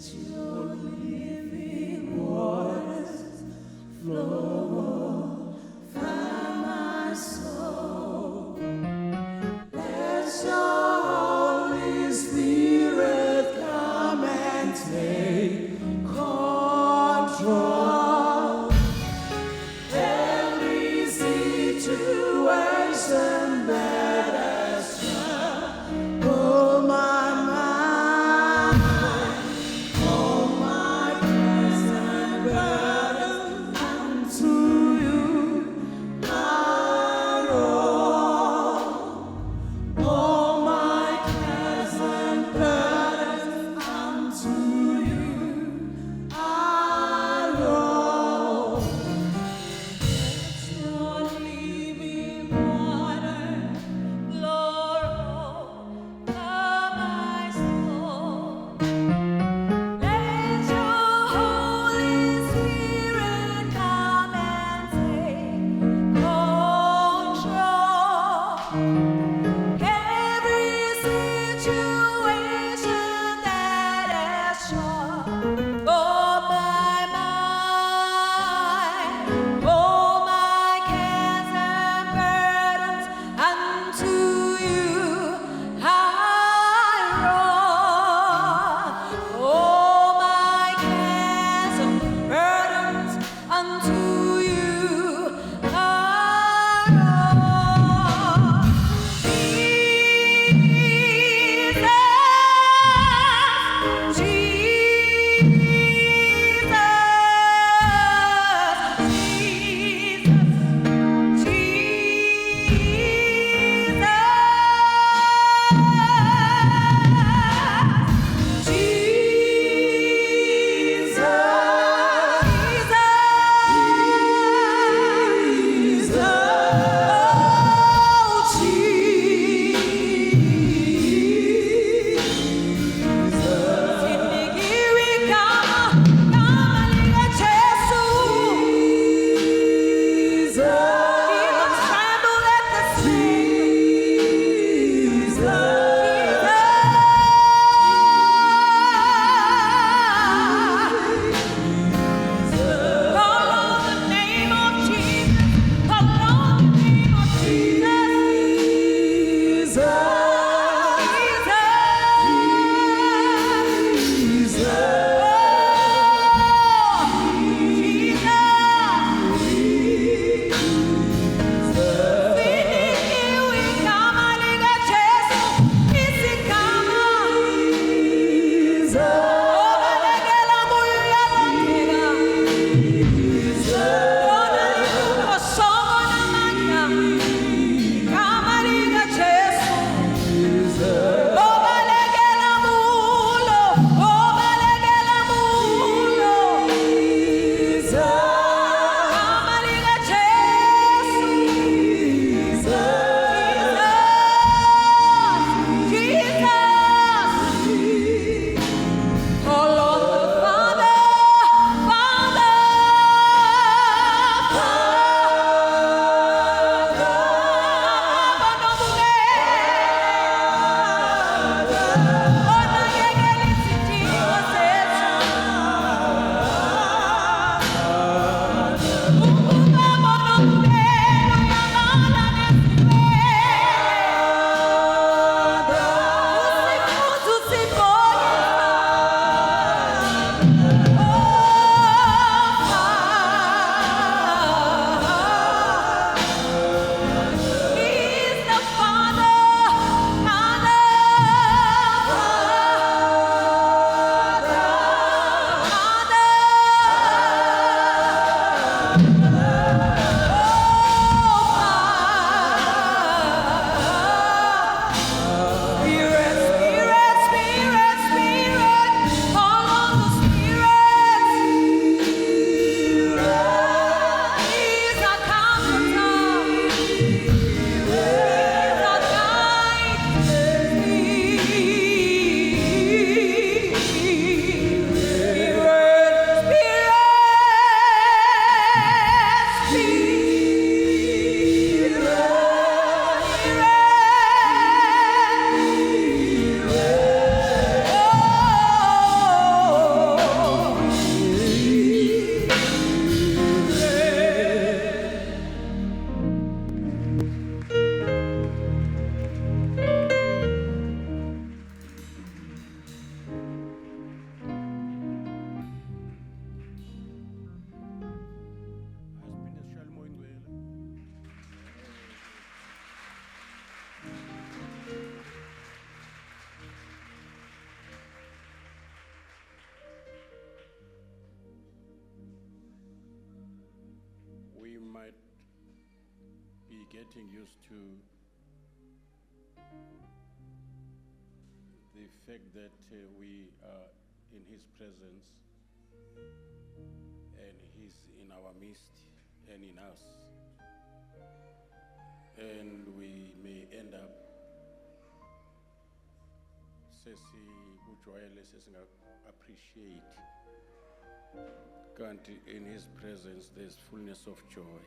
Your living waters flow from my soul. Let your Holy Spirit come and take control. Every situation that has troubled my mind, all my getting used to the fact that we are in His presence and He's in our midst and in us. And we may end up appreciate. Kanti in His presence there's fullness of joy.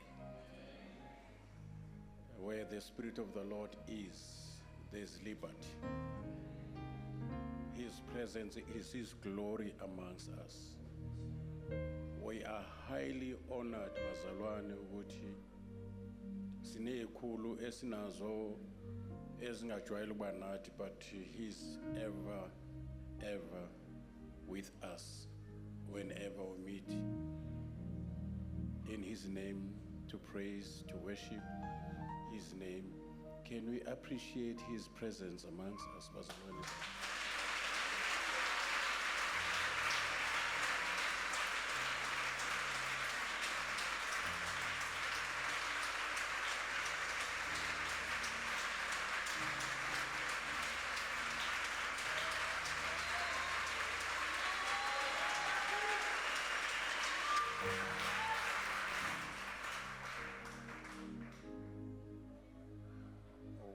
Where the Spirit of the Lord is, there's liberty. His presence is His glory amongst us. We are highly honored, bazalwane, ukuthi sinezikhulu esinazo ezingajwayele ukuba nathi, but He's ever with us whenever we meet in His name to praise, to worship His name. Can we appreciate His presence amongst us, bazalwane?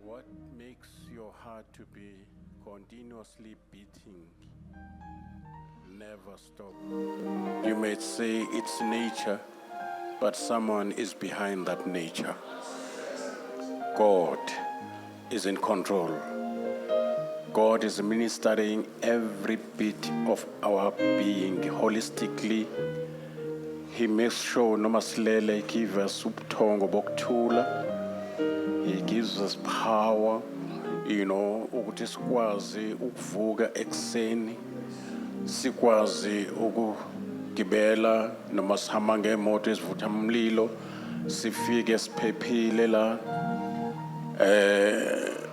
What makes your heart to be continuously beating, never stop? You may say it's nature, but someone is behind that nature. God is in control. God is ministering every bit of our being holistically. He makes sure noma silele give us ubuthongo bokuthula. He gives us power, ukuthi sikwazi ukuvuka ekseni, sikwazi ukugibela noma sihamba ngemoto ezivutha umlilo, sifike siphephile la.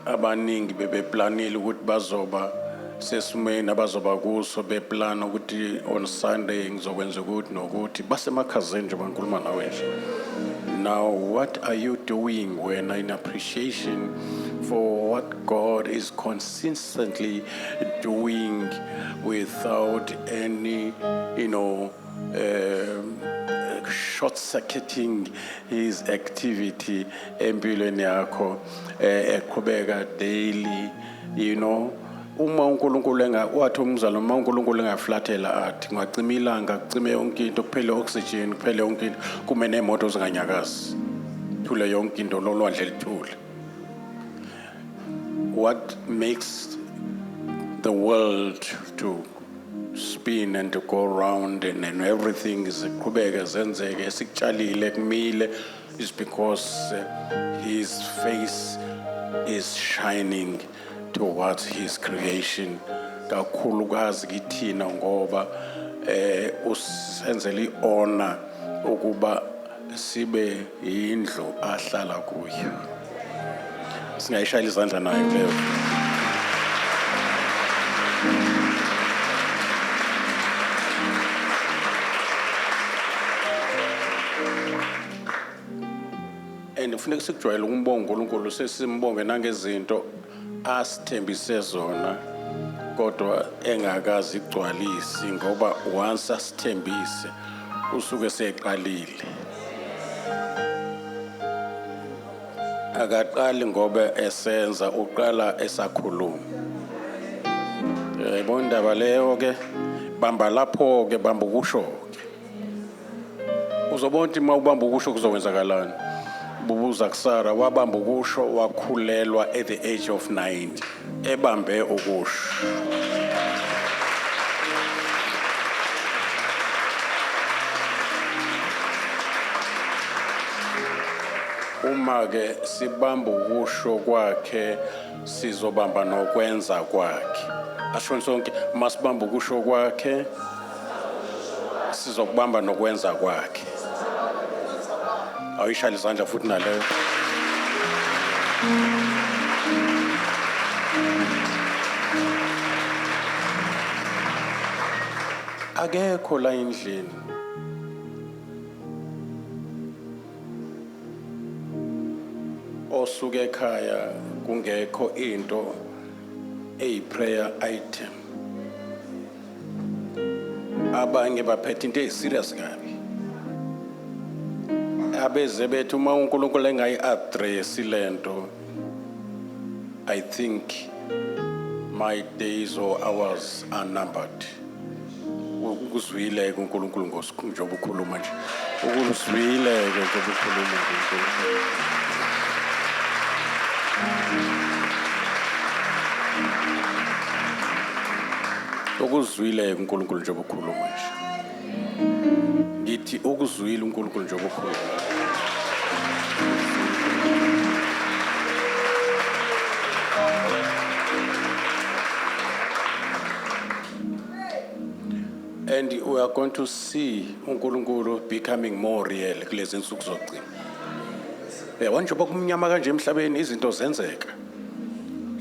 Abaningi bebeplanile ukuthi bazoba sesimeni abazoba kuso, beplana ukuthi on Sunday ngizokwenza ukuthi nokuthi basemakhazeni nje bangikhuluma nawe nje. Now, what are you doing when in appreciation for what God is consistently doing without any, short-circuiting His activity empilweni yakho, eqhubeka daily, uma uNkulunkulu wathi umzalo uma uNkulunkulu engaflathela athi ngacima ilanga kucime yonke into kuphele oxygen kuphele yonke into kume nemoto zinganyakazi thule yonke into lolwandle lithule. What makes the world to spin and to go round and everything is qhubeka zenzeke esikutshalile kumile is because His face is shining towards His creation. Kakhulukazi kithina ngoba usenzele honor ukuba sibe indlu ahlala kuyo. Singayishayela izandla nayo leyo. And kufuneka sikujwayele ukumbonga uNkulunkulu sesimbonge nangezinto asithembise zona kodwa engakazi igcwalisi ngoba once asithembise usuke seqalile. Akaqali ngoba esenza uqala esakhuluma. Yayibona indaba leyo ke bamba lapho ke bamba ukusho ke. Uzobona uma ubamba ukusho kuzowenzakalani. Bubuza kusara wabamba ukusho wakhulelwa at the age of 90 ebambe ukusho. Uma ke sibamba ukusho kwakhe sizobamba nokwenza kwakhe. Asho sonke masibamba ukusho kwakhe sizokubamba nokwenza kwakhe. Awuyishayela izandla futhi naleyo. Akekho la endlini osuke ekhaya kungekho into prayer item, abanye baphethe into serious kabi, abeze bethu uma uNkulunkulu engayi-address lento, I think my days or hours are numbered. Ukuzwile uNkulunkulu njoba ukhuluma nje, ukuzwile njoba ukhuluma nje. Ukuzwile uNkulunkulu njoba ukhuluma nje. Ngithi ukuzwile uNkulunkulu njoba ukhuluma. And we are going to see uNkulunkulu becoming more real kulezi nsuku zokugcina. Njengoba kumnyama kanje emhlabeni izinto zenzeka.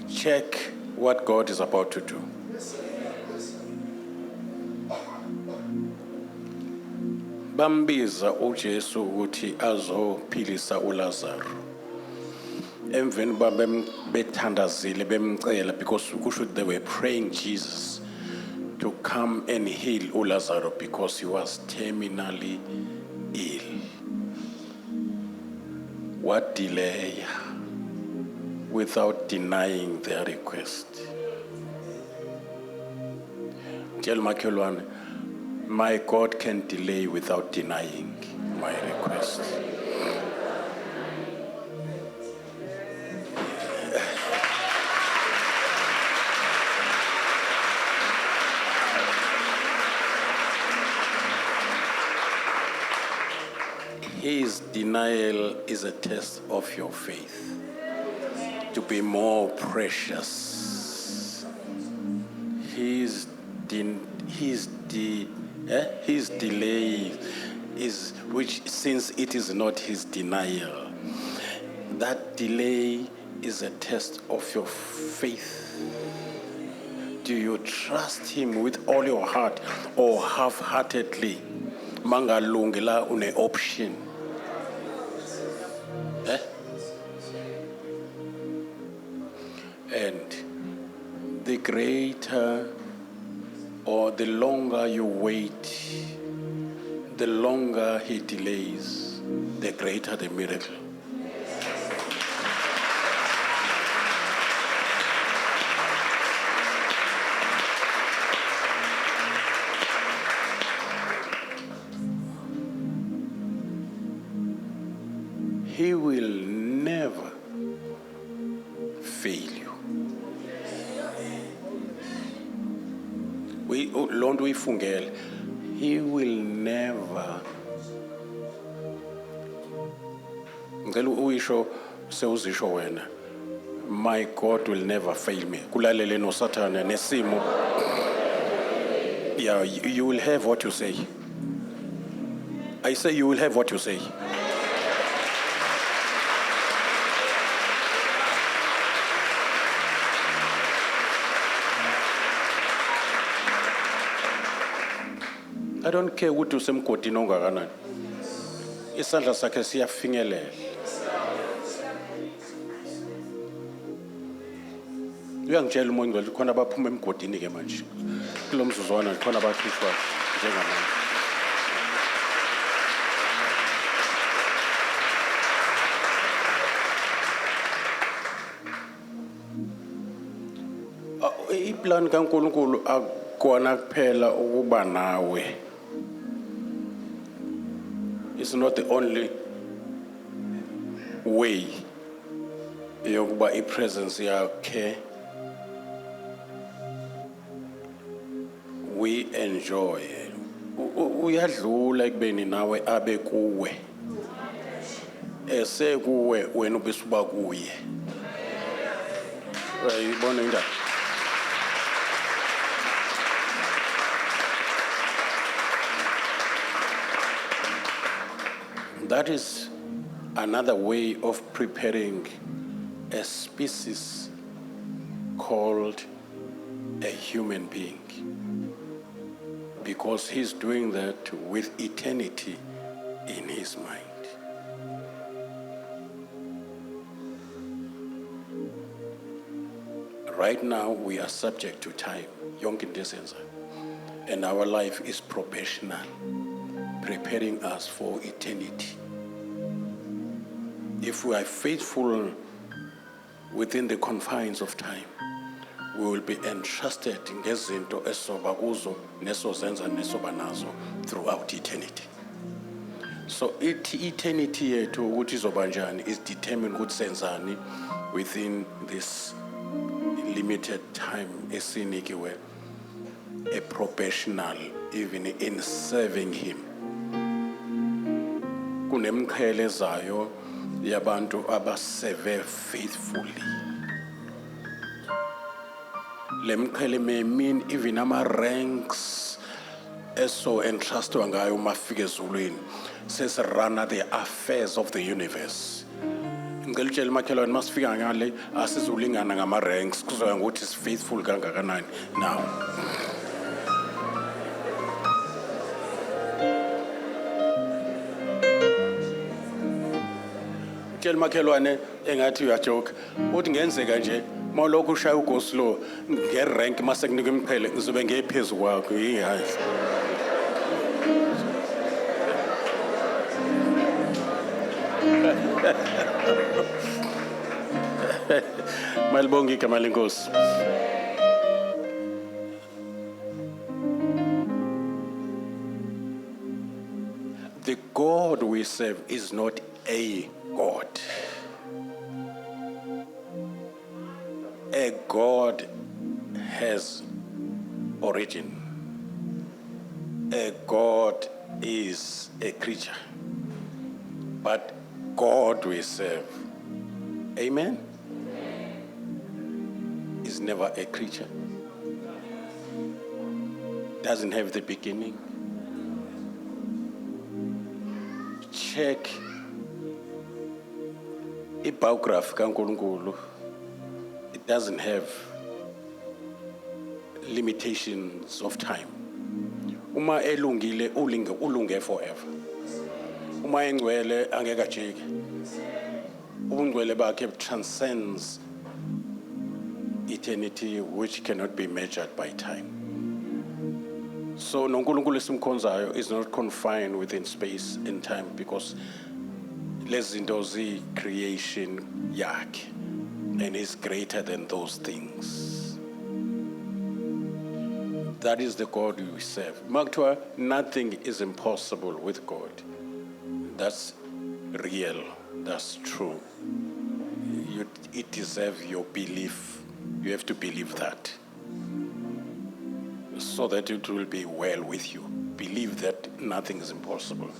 Check what God is about to do. Bambiza uJesu ukuthi azophilisa uLazaro. Emveni bethandazile bemcela because they were praying Jesus to come and heal uLazaro because he was terminally ill. What delay without denying their request? Tell makhelwane, my God can delay without denying my request. His denial is a test of your faith to be more precious. His delay is, which since it is not his denial, that delay is a test of your faith. Do you trust him with all your heart or half-heartedly? Mangalungi la une option. And the greater or the longer you wait, the longer he delays, the greater the miracle. He will never fail you. Lord, we fungel. He will never. Ngicela uyisho sewuzisho wena. My God will never fail me. Kulalele no Satan nesimo. Yeah, you will have what you say. I say you will have what you say. I don't care ukuthi usemgodini ongakanani. Isandla sakhe siyafinyelela. Uyangitshela umoya ngcwele khona abaphuma emgodini ke manje. Kulomzuzwana khona abakhishwa njengamanje. Iplan kaNkulunkulu akona kuphela ukuba nawe. It's not the only way yokuba ipresence yakhe we enjoy. Uyadlula ekubeni nawe abe kuwe. Esekuwe wena ubisuba kuye. Uyibona njani? That is another way of preparing a species called a human being. Because he's doing that with eternity in his mind. Right now, we are subject to time. Yonke into esiyenzayo. And our life is probational, preparing us for eternity. If we are faithful within the confines of time, we will be entrusted ngezinto esoba kuzo nesozenza nesoba nazo throughout eternity. So eternity yethu ukuthi izoba njani is determined ukuthi senzani within this limited time esinikiwe, a professional even in serving him. Kunemqhele ezayo yabantu abaseve faithfully. Lemqhele may mean even ama ranks eso entrustwa ngayo mafike ezulwini sesirana the affairs of the universe. Ngicela utshela makhelwane masifika ngale asizulingana ngama ranks kuzoya ngokuthi is faithful kangakanani now. Utshela makhelwane engathi uyajoke uthi ngenzeka nje mawulokhu ushaya ugoslo ngerank mase kunika imqhele ngizobe ngephezulu kwakho hayi. Malibonga igama lenkosi. The God we serve is not a God. A God has origin. A God is a creature. But God we serve, amen, is never a creature. Doesn't have the beginning. Check a biography kaNkulunkulu. It doesn't have limitations of time. Uma elungile ulunge forever. Uma engcwele angeke ajike. Ubungcwele bakhe transcends eternity, which cannot be measured by time. So noNkulunkulu esimkhonzayo is not confined within space and time because lezi zinto zi creation yakhe and is greater than those things. That is the God we serve. Makuthiwa nothing is impossible with God. That's real. That's true. It deserves your belief. You have to believe that, so that it will be well with you. Believe that nothing is impossible.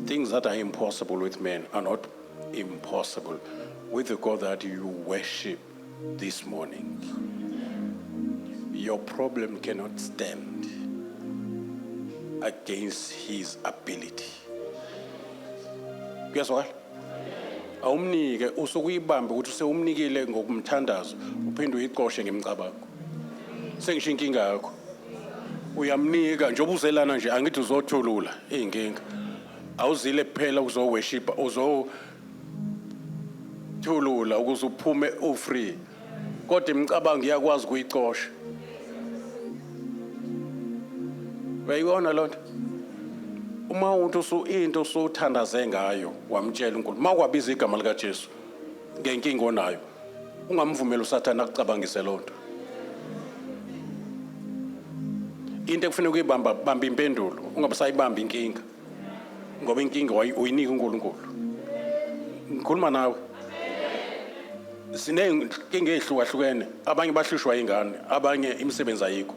Things that are impossible with men are not impossible with the God that you worship this morning. Your problem cannot stand against his ability. Kuyazwakala? Awumnike usukuyibambe ukuthi usewumnikile ngokumthandazo uphinde uyiqoshe ngemcabango. Sengisho inkinga yakho. Uyamnika nje obuzelana nje angithi uzothulula inkinga. Awuzile kuphela uzoworshipa uzothulula ukuze uphume ufree. Kodwa imicabango iyakwazi ukuyicosha. Bayibona lonto? Uma umuntu into usuthandaze ngayo wamtshela uNkulunkulu makwabiza igama lika Jesu ngenkinga onayo ungamvumela uSathane akucabangise lonto. Into ekufanele ukuyibamba bamba impendulo ungabasayibamba inkinga ngoba inkinga uyinika uNkulunkulu. Ngikhuluma nawe. Sinenkinga ezihlukahlukene, abanye bahlushwa ingane, abanye imisebenzi ayikho.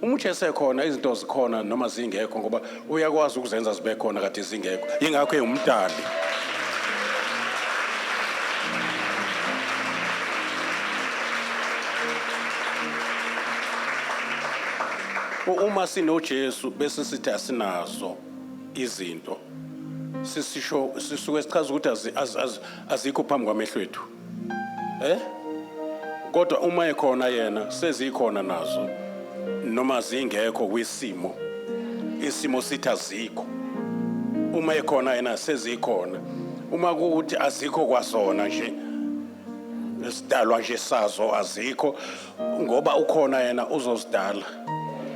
Umuthi esekhona izinto zikhona noma zingekho ngoba uyakwazi ukuzenza zibe khona kade zingekho. Yingakho engumdali. Uma sinoJesu bese sithi asinazo izinto sisisho sisuke sichaza ukuthi azikho phambi kwamehlo ethu. Kodwa uma ekhona yena sezikhona nazo noma zingekho kwisimo isimo sithi azikho. Uma ekhona yena sezikhona. Uma kuthi azikho kwasona nje Sidalwa nje sazo azikho ngoba ukhona yena uzozidala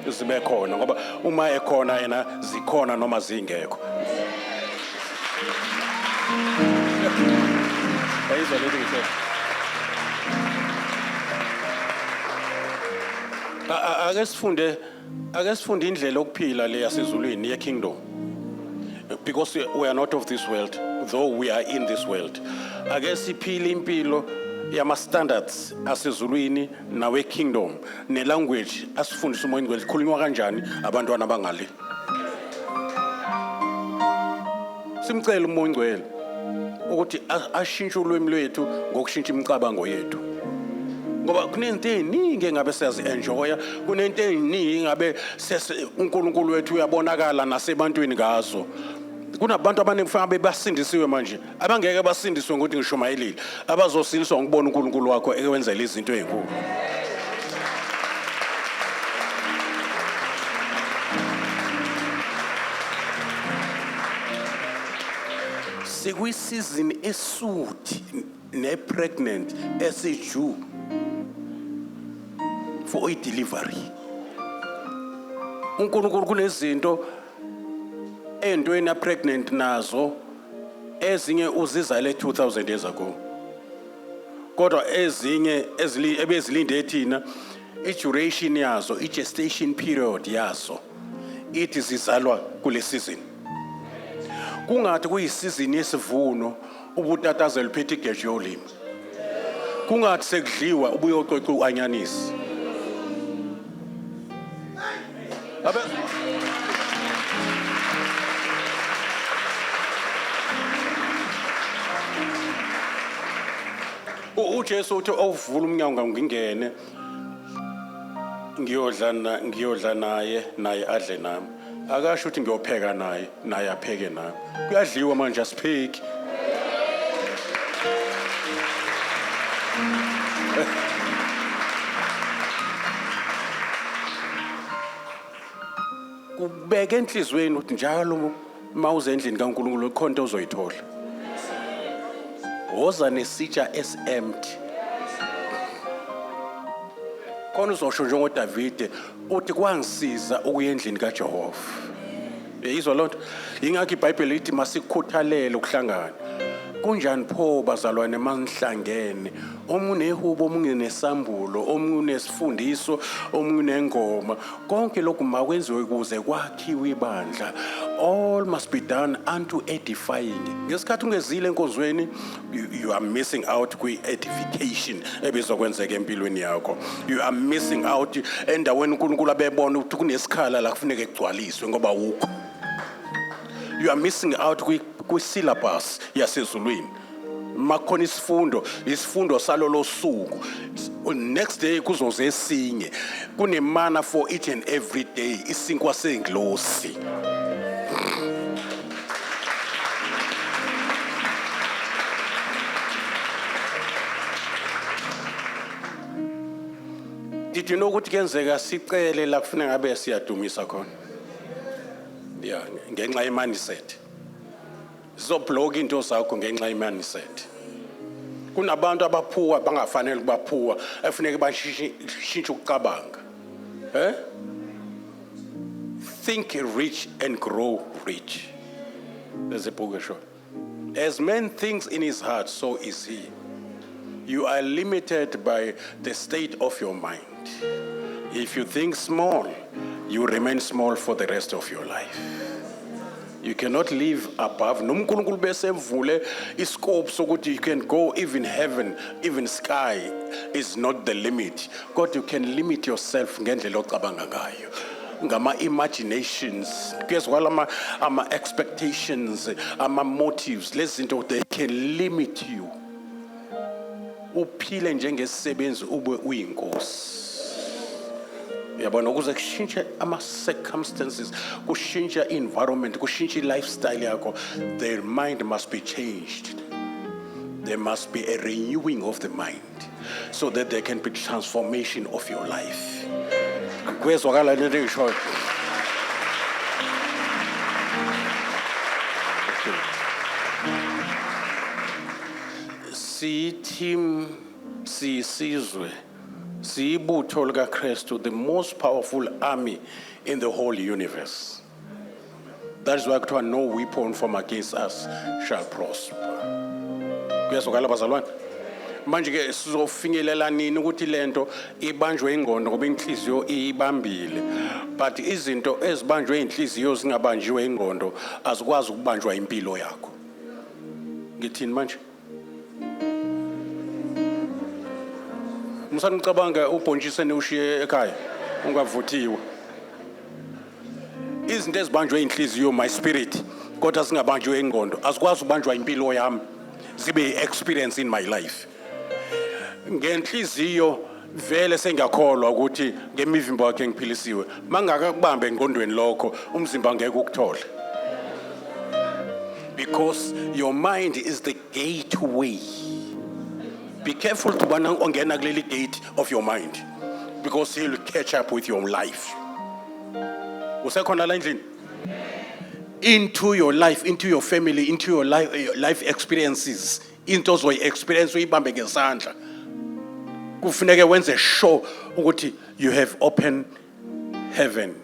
zibe khona ngoba uma ekhona yena zikhona noma zingekho. Ayizwa lento ngithe. Ake sifunde indlela okuphila le yasezulwini ye kingdom. Because we are not of this world, though we are in this world. Ake siphile impilo yama standards asezulwini nawe kingdom ne language asifundisa umoya ngcwele khulunywa kanjani abantwana bangale. Simcela umoya ngcwele ukuthi ashintshe ulwimi lwethu ngokushintsha imicabango yethu. Ngoba kunento eziningi engabe siyazi enjoya, kunento eziningi engabe uNkulunkulu wethu uyabonakala nasebantwini ngazo. Kunabantu abaningi kufanele basindisiwe manje, abangeke basindiswe ngokuthi ngishumayelile, abazosindiswa ngokubona uNkulunkulu wakho ekwenzela izinto ezinkulu. Sekuyisizini esuthi ne-pregnant esi-Jew for a delivery. uNkulunkulu kunezinto entweni a pregnant nazo ezinye uzizale 2000 years ago. Kodwa ezinye ebezilinde thina i-duration yazo, i-gestation period yazo ithi zizalwa kule season. Kungathi kuyisizini yesivuno ubutataze liphethe igeje yolimi. Kungathi sekudliwa ubuyoxoxa uanyanisi. uJesu uthi ovula umnyango ngingene ngiyodla naye adle nami. Akasho ukuthi ngiyopheka naye apheke nami. Kuyadliwa manje asipheki. Kubeka enhlizweni ukuthi njalo mawuze endlini kaNkulunkulu ikhonto ozoyithola. Woza nesitsha empty. Khona uzosho njengoDavide uthi kwangisiza ukuya endlini kaJehova. Yizwa lonto. Ingakho iBhayibheli lithi masikukhuthalele ukuhlangana. Kunjani pho bazalwane manihlangene, omunye nehubo, omunye nesambulo, omunye nesifundiso, omunye nengoma, konke lokhu makwenziwe ukuze kwakhiwe ibandla. All must be done unto edifying. Ngesikhathi ungezile enkonzweni, you are missing out kwi-edification ebizokwenzeka empilweni yakho. You are missing out endaweni uNkulunkulu abebona ukuthi kunesikhala la kufuneka kugcwaliswe ngoba ukho. You are missing out kwi-syllabus yasezulwini. Makhona isifundo salolo suku. Next day kuzoze esinye. Kunemana for each and every day. Isinkwa senglosi. Did you know ukuthi kenzeka sicele la kufanele ngabe siyadumisa khona? Yeah, ngenxa ye-mindset. Zizoblock into zakho ngenxa ye-mindset. Kunabantu abaphuwa bangafanele ukubaphuwa, efuneka bashintshe ukucabanga. Think rich and grow rich. There's a book show. As man thinks in his heart, so is he. You are limited by the state of your mind. If you think small, you remain small for the rest of your life. You cannot live above. NoMkhulunkulu bese mvule iscope sokuthi you can go even heaven, even sky is not the limit. God, you can limit yourself ngendlela ocabanga ngayo. Ngama imaginations, kwezwala ama expectations, ama motives, lezi zinto they can limit you. Uphile njengesisebenzi ube uyinkosi. Yabona ukuze kushintshe ama circumstances, kushintshe environment, kushintshe lifestyle yakho, their mind must be changed. There must be a renewing of the mind so that there can be transformation of your life. Kwezwakala lento engishoyo. Sithi siyisizwe siyibutho lika Kristu, the most powerful army in the whole universe. That is why kuthiwa no weapon formed against us shall prosper. Kuyazwakala bazalwane? Manje ke sizofinyelela nini ukuthi lento ibanjwe ingqondo ngoba inhliziyo ibambile, but izinto ezibanjwe inhliziyo zingabanjiwe ingqondo azikwazi ukubanjwa impilo yakho. Ngithini manje? Musanicabanga ubhontshise niushiye ekhaya ungavuthiwe. Izinto ezibanjwe inhliziyo my spirit kodwa singabanjwe ingqondo azikwazi ukubanjwa impilo yami zibe experience in my life. Ngenhliziyo vele sengiyakholwa ukuthi ngemivimbo yakhe ngiphilisiwe, mangakakubambe engqondweni lokho umzimba ngeke ukuthole. Because your mind is the gateway. Be careful to bana ongena kuleli gate of your mind, because he'll catch up with your life. Usekhona la endlini? Into your life, into your family, into your life experiences. Into zoyi experience uyibambe ngesandla. Kufuneka wenze sure ukuthi you have open heaven.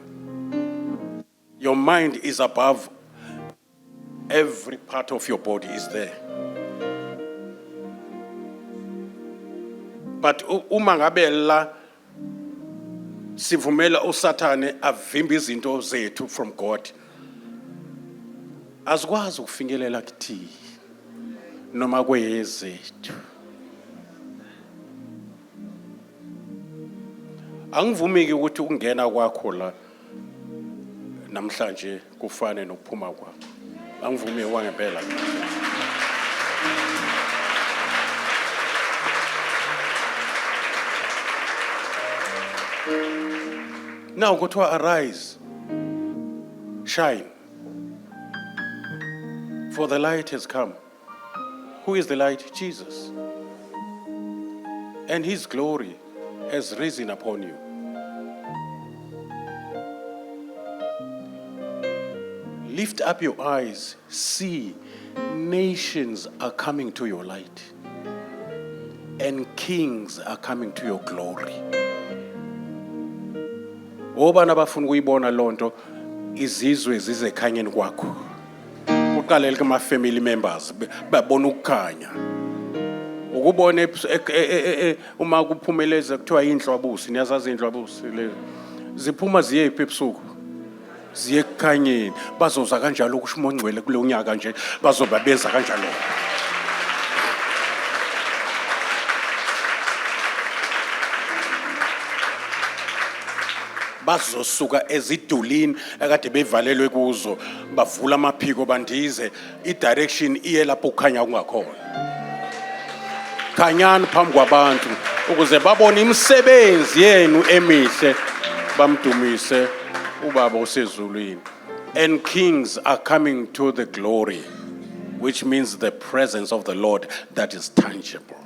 Your mind is above every part of your body is there. But uma ngabe la sivumela uSathane avimba izinto zethu from God, azikwazi ukufinyelela kithi noma kweyezethu. Angivumiki ukuthi ungena kwakho la namhlanje kufane nokuphuma kwakho. Angivumi wangempela. Now go to arise, shine, for the light has come. Who is the light? Jesus. And his glory has risen upon you. Lift up your eyes, see, nations are coming to your light, and kings are coming to your glory. Obana bafuna ukuyibona lonto izizwe zize ekhanyeni kwakho. Uqalele kuma family members babona ukukhanya. Ukubona uma kuphumeleza kuthiwa indlwabusi, niyazazi indlwabusi le. Ziphuma ziye ebusuku. Ziye ekukhanyeni, bazoza kanjalo ukusho uMongcwele kule unyaka nje bazoba beza kanjalo. Bazosuka ezidulini akade bevalelwe kuzo bavula amaphiko bandize i-direction iye lapho ukukhanya kungakhona. Khanyani phambi kwabantu ukuze babone imisebenzi yenu emihle bamdumise ubaba osezulwini. And kings are coming to the glory, which means the presence of the Lord that is tangible.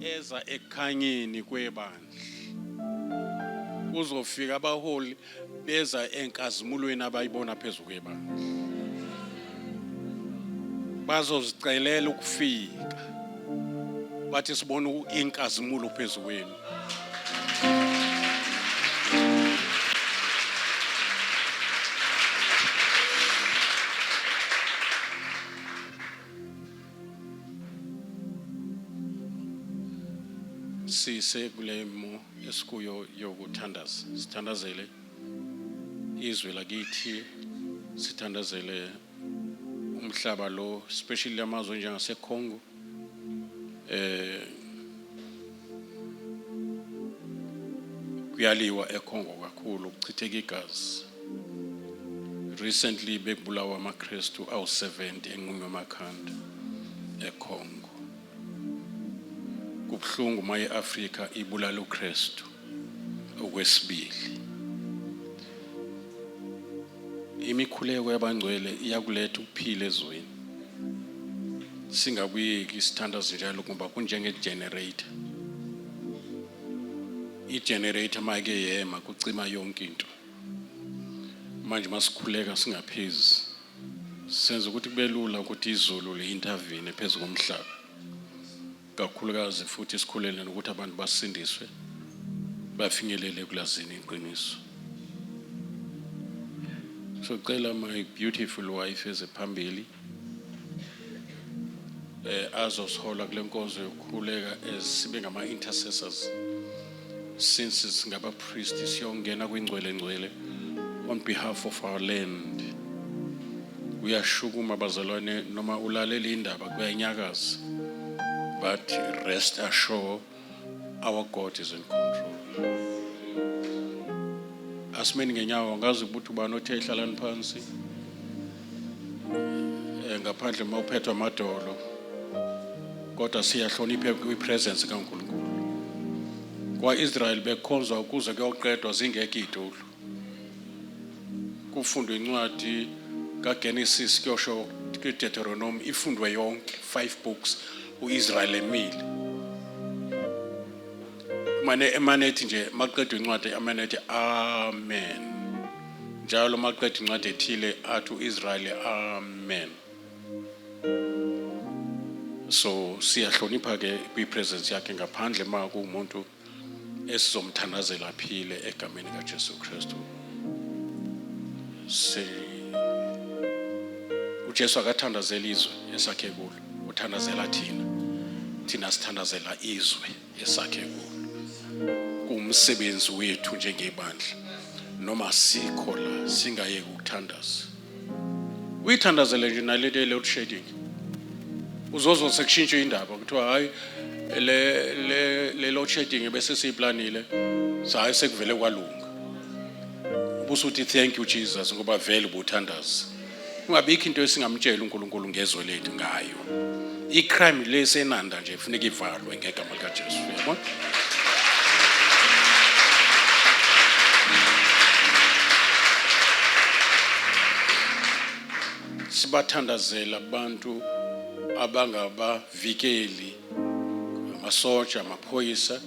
Eza ekhanyeni kwebandla uzofika abaholi beza enkazimulweni abayibona phezulu kwebandla bazozicelela ukufika bathi sibona inkazimulo phezulu kwenu. Sise kulemo esikuyo yokuthandaza, sithandazele izwe lakithi, sithandazele umhlaba lo, especially amazwe njengase Congo. Kuyaliwa eCongo kakhulu, kuchitheka igazi. Recently bekubulawa amaKristu awu-70 enqumwe emakhanda eCongo. Kubhlungu maye Afrika ibulala uKristu okwesibili. Imikhuleko yabangcwele iyakuletha ukuphila ezweni. singabuyeki isithandazo njalo ngoba kunjenge generator. I-generator make yema kucima yonke into. Manje masikhuleka singaphezi. Senza ukuthi kube lula ukuthi izulu le-intervene phezu komhlaba. Kakhulukazi futhi isikhulele nokuthi abantu basindiswe bafinyelele kulazini iqiniso. So cela my beautiful wife ezephambili azosihola kule nkonzo yokukhuleka sibe ngama-intercessors since singaba priest siyongena kwingcwele on behalf of our land. Uyashukuma bazalwane noma ulalela indaba kuyanyakaza, but rest assured our God is in control. Asimeni ngenyawo ngazi ukuthi ubani othe ehlalani phansi ngaphandle mawuphethwa amadolo kodwa siyahlonipha kwipresence kaNkulunkulu. Kwa-Israel bekhonzwa ukuze kuyoqedwa zingekho idolo. Kufundwe incwadi kaGenesis kuyosho kuDeuteronomy ifundwe yonke 5 books uIsrael emile. Mane emanethi nje maqedwe incwadi emanethi amen. Njalo maqedwe incwadi ethile athi uIsrael amen. So siyahlonipha ke kwipresence yakhe ngaphandle maku umuntu esizomthandazela aphile egameni kaJesu Kristu. uJesu akathandazela izwe esakhe kulo, uthandazela thina sithandazela izwe esakhe kulo. Kumsebenzi wethu njengebandla noma sikho la singayeki ukuthandaza. Uyithandazele nje nalento load shedding. Uzozo sekushintsha indaba kuthiwa hayi le load shedding bese siyiplanile sayi sekuvele kwalunga. Ubusuthi thank you Jesus ngoba vele ubuthandaza. Ungabikho into esingamtshela uNkulunkulu ngezwe lethu ngayo. I-crime lesenanda nje kufanele ivalwe ngegama likaJesu, yabona? Sibathandazela abantu abangabavikeli, amasoja, amaphoyisa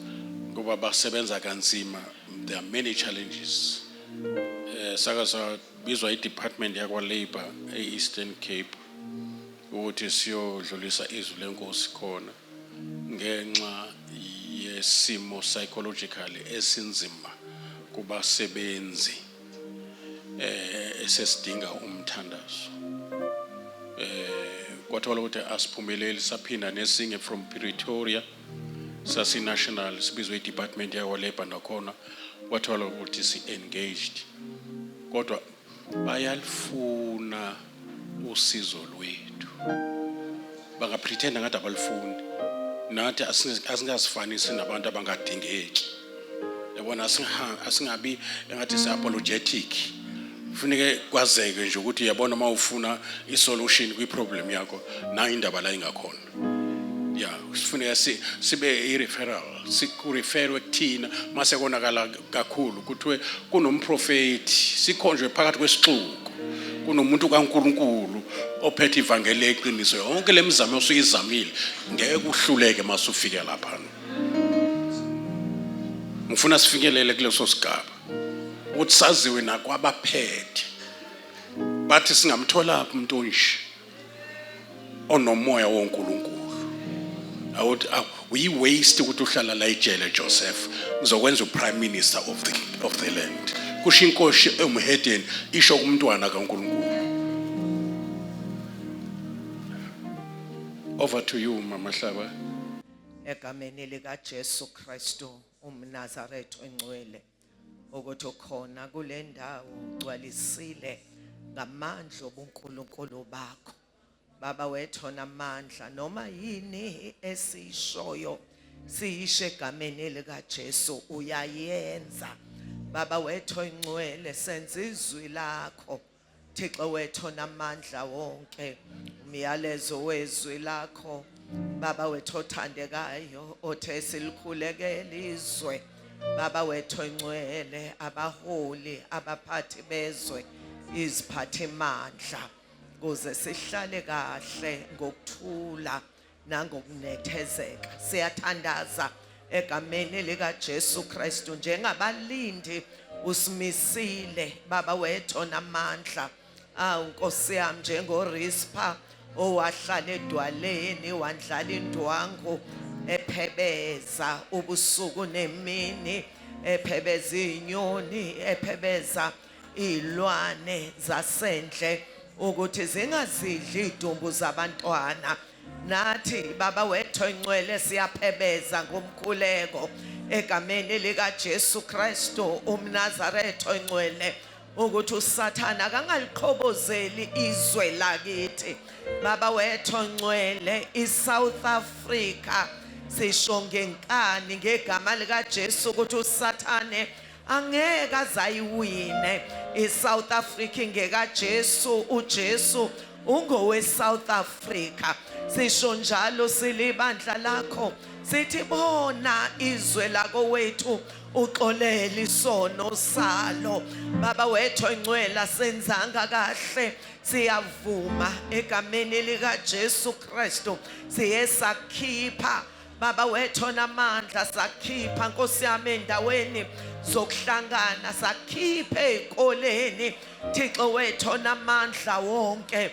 ngoba basebenza kanzima. There are many challenges. Saka bizwa i-department yakwa Labor e-Eastern Cape ukuthi siyodlulisa izwi lenkosi khona ngenxa yesimo psychologically esinzima kubasebenzi esesidinga umthandazo. Kwathola ukuthi asiphumeleli saphinda nesinye from Pretoria sasi national sibizwe i-department yakwa Labor nakhona kwathola ukuthi si-engaged. Kodwa bayalifuna usizo lwethu. Bangapretenda ngathi abalifuni. Nathi asingasifanisi nabantu abangadingeki. Yabona asingabi engathi si-apologetic. Kufuneke kwazeke nje ukuthi yabona mawufuna i-solution kwi-problem yakho na indaba la ingakhona. Yeah, kufuneka sibe i-referral, sikureferwe kuthina mase konakala kakhulu kuthiwe kunomprofeti sikhonjwe phakathi kwesixuku kunomuntu kaNkulunkulu ophethe ivangeli eqiniso yonke lemizamo osuyizamile ngeke uhluleke masufike lapha. Ngifuna sifikelele kuleso sigaba ukuthi saziwe nakwabaphethe bathi singamthola umuntu onje onomoya woNkulunkulu. Awuthi uyi-waste ukuthi uhlala la ejele Joseph ngizokwenza uprime minister of the land. Kusho inkosi emhedeni isho kumntwana kaNkulunkulu. Over to you Mama Hlaba. Egameni likaJesu Kristu umNazaretha engcwele ukuthi ukhona kule ndawo ugcwalisile ngamandla obuNkulunkulu bakho. Baba wethu namandla noma yini esishoyo siyishe egameni likaJesu uyayenza. Baba wethu engcwele senza izwi lakho Thixo wethu namandla wonke umyalezo wezwi lakho Baba wethu othandekayo othe silikhulekele izwe. Baba wethu engcwele abaholi abaphathi bezwe iziphathe mandla ukuze sihlale kahle ngokuthula nangokunethezeka. Siyathandaza egameni lika Jesu Kristu njengabalindi usimisile baba wethu namandla. Nkosi yami njengoRispa owahlala edwaleni wandlala indwangu ephebeza ubusuku nemini, ephebeza inyoni, ephebeza ilwane zasendle ukuthi zingazidli idumbu zabantwana. Nathi baba wethu engcwele siyaphebeza ngomkhuleko egameni lika Jesu Kristu umNazaretha engcwele ukuthi uSathana akangaliqhobozeli izwe lakithi. Baba wethu engcwele iSouth Africa sisho ngenkani ngegama lika Jesu ukuthi uSathane angeke azayiwine iSouth Africa ngeka Jesu. uJesu ungowe South Africa. Sisho njalo silibandla lakho sithi bona izwe lako wethu uxolele isono salo. Baba wethu engcwele senzanga kahle siyavuma egameni lika Jesu Kristu siyesakhipha baba wethu namandla, sakhipha Nkosi yami endaweni zokuhlangana, sakhiphe ezikoleni Thixo wethu namandla wonke.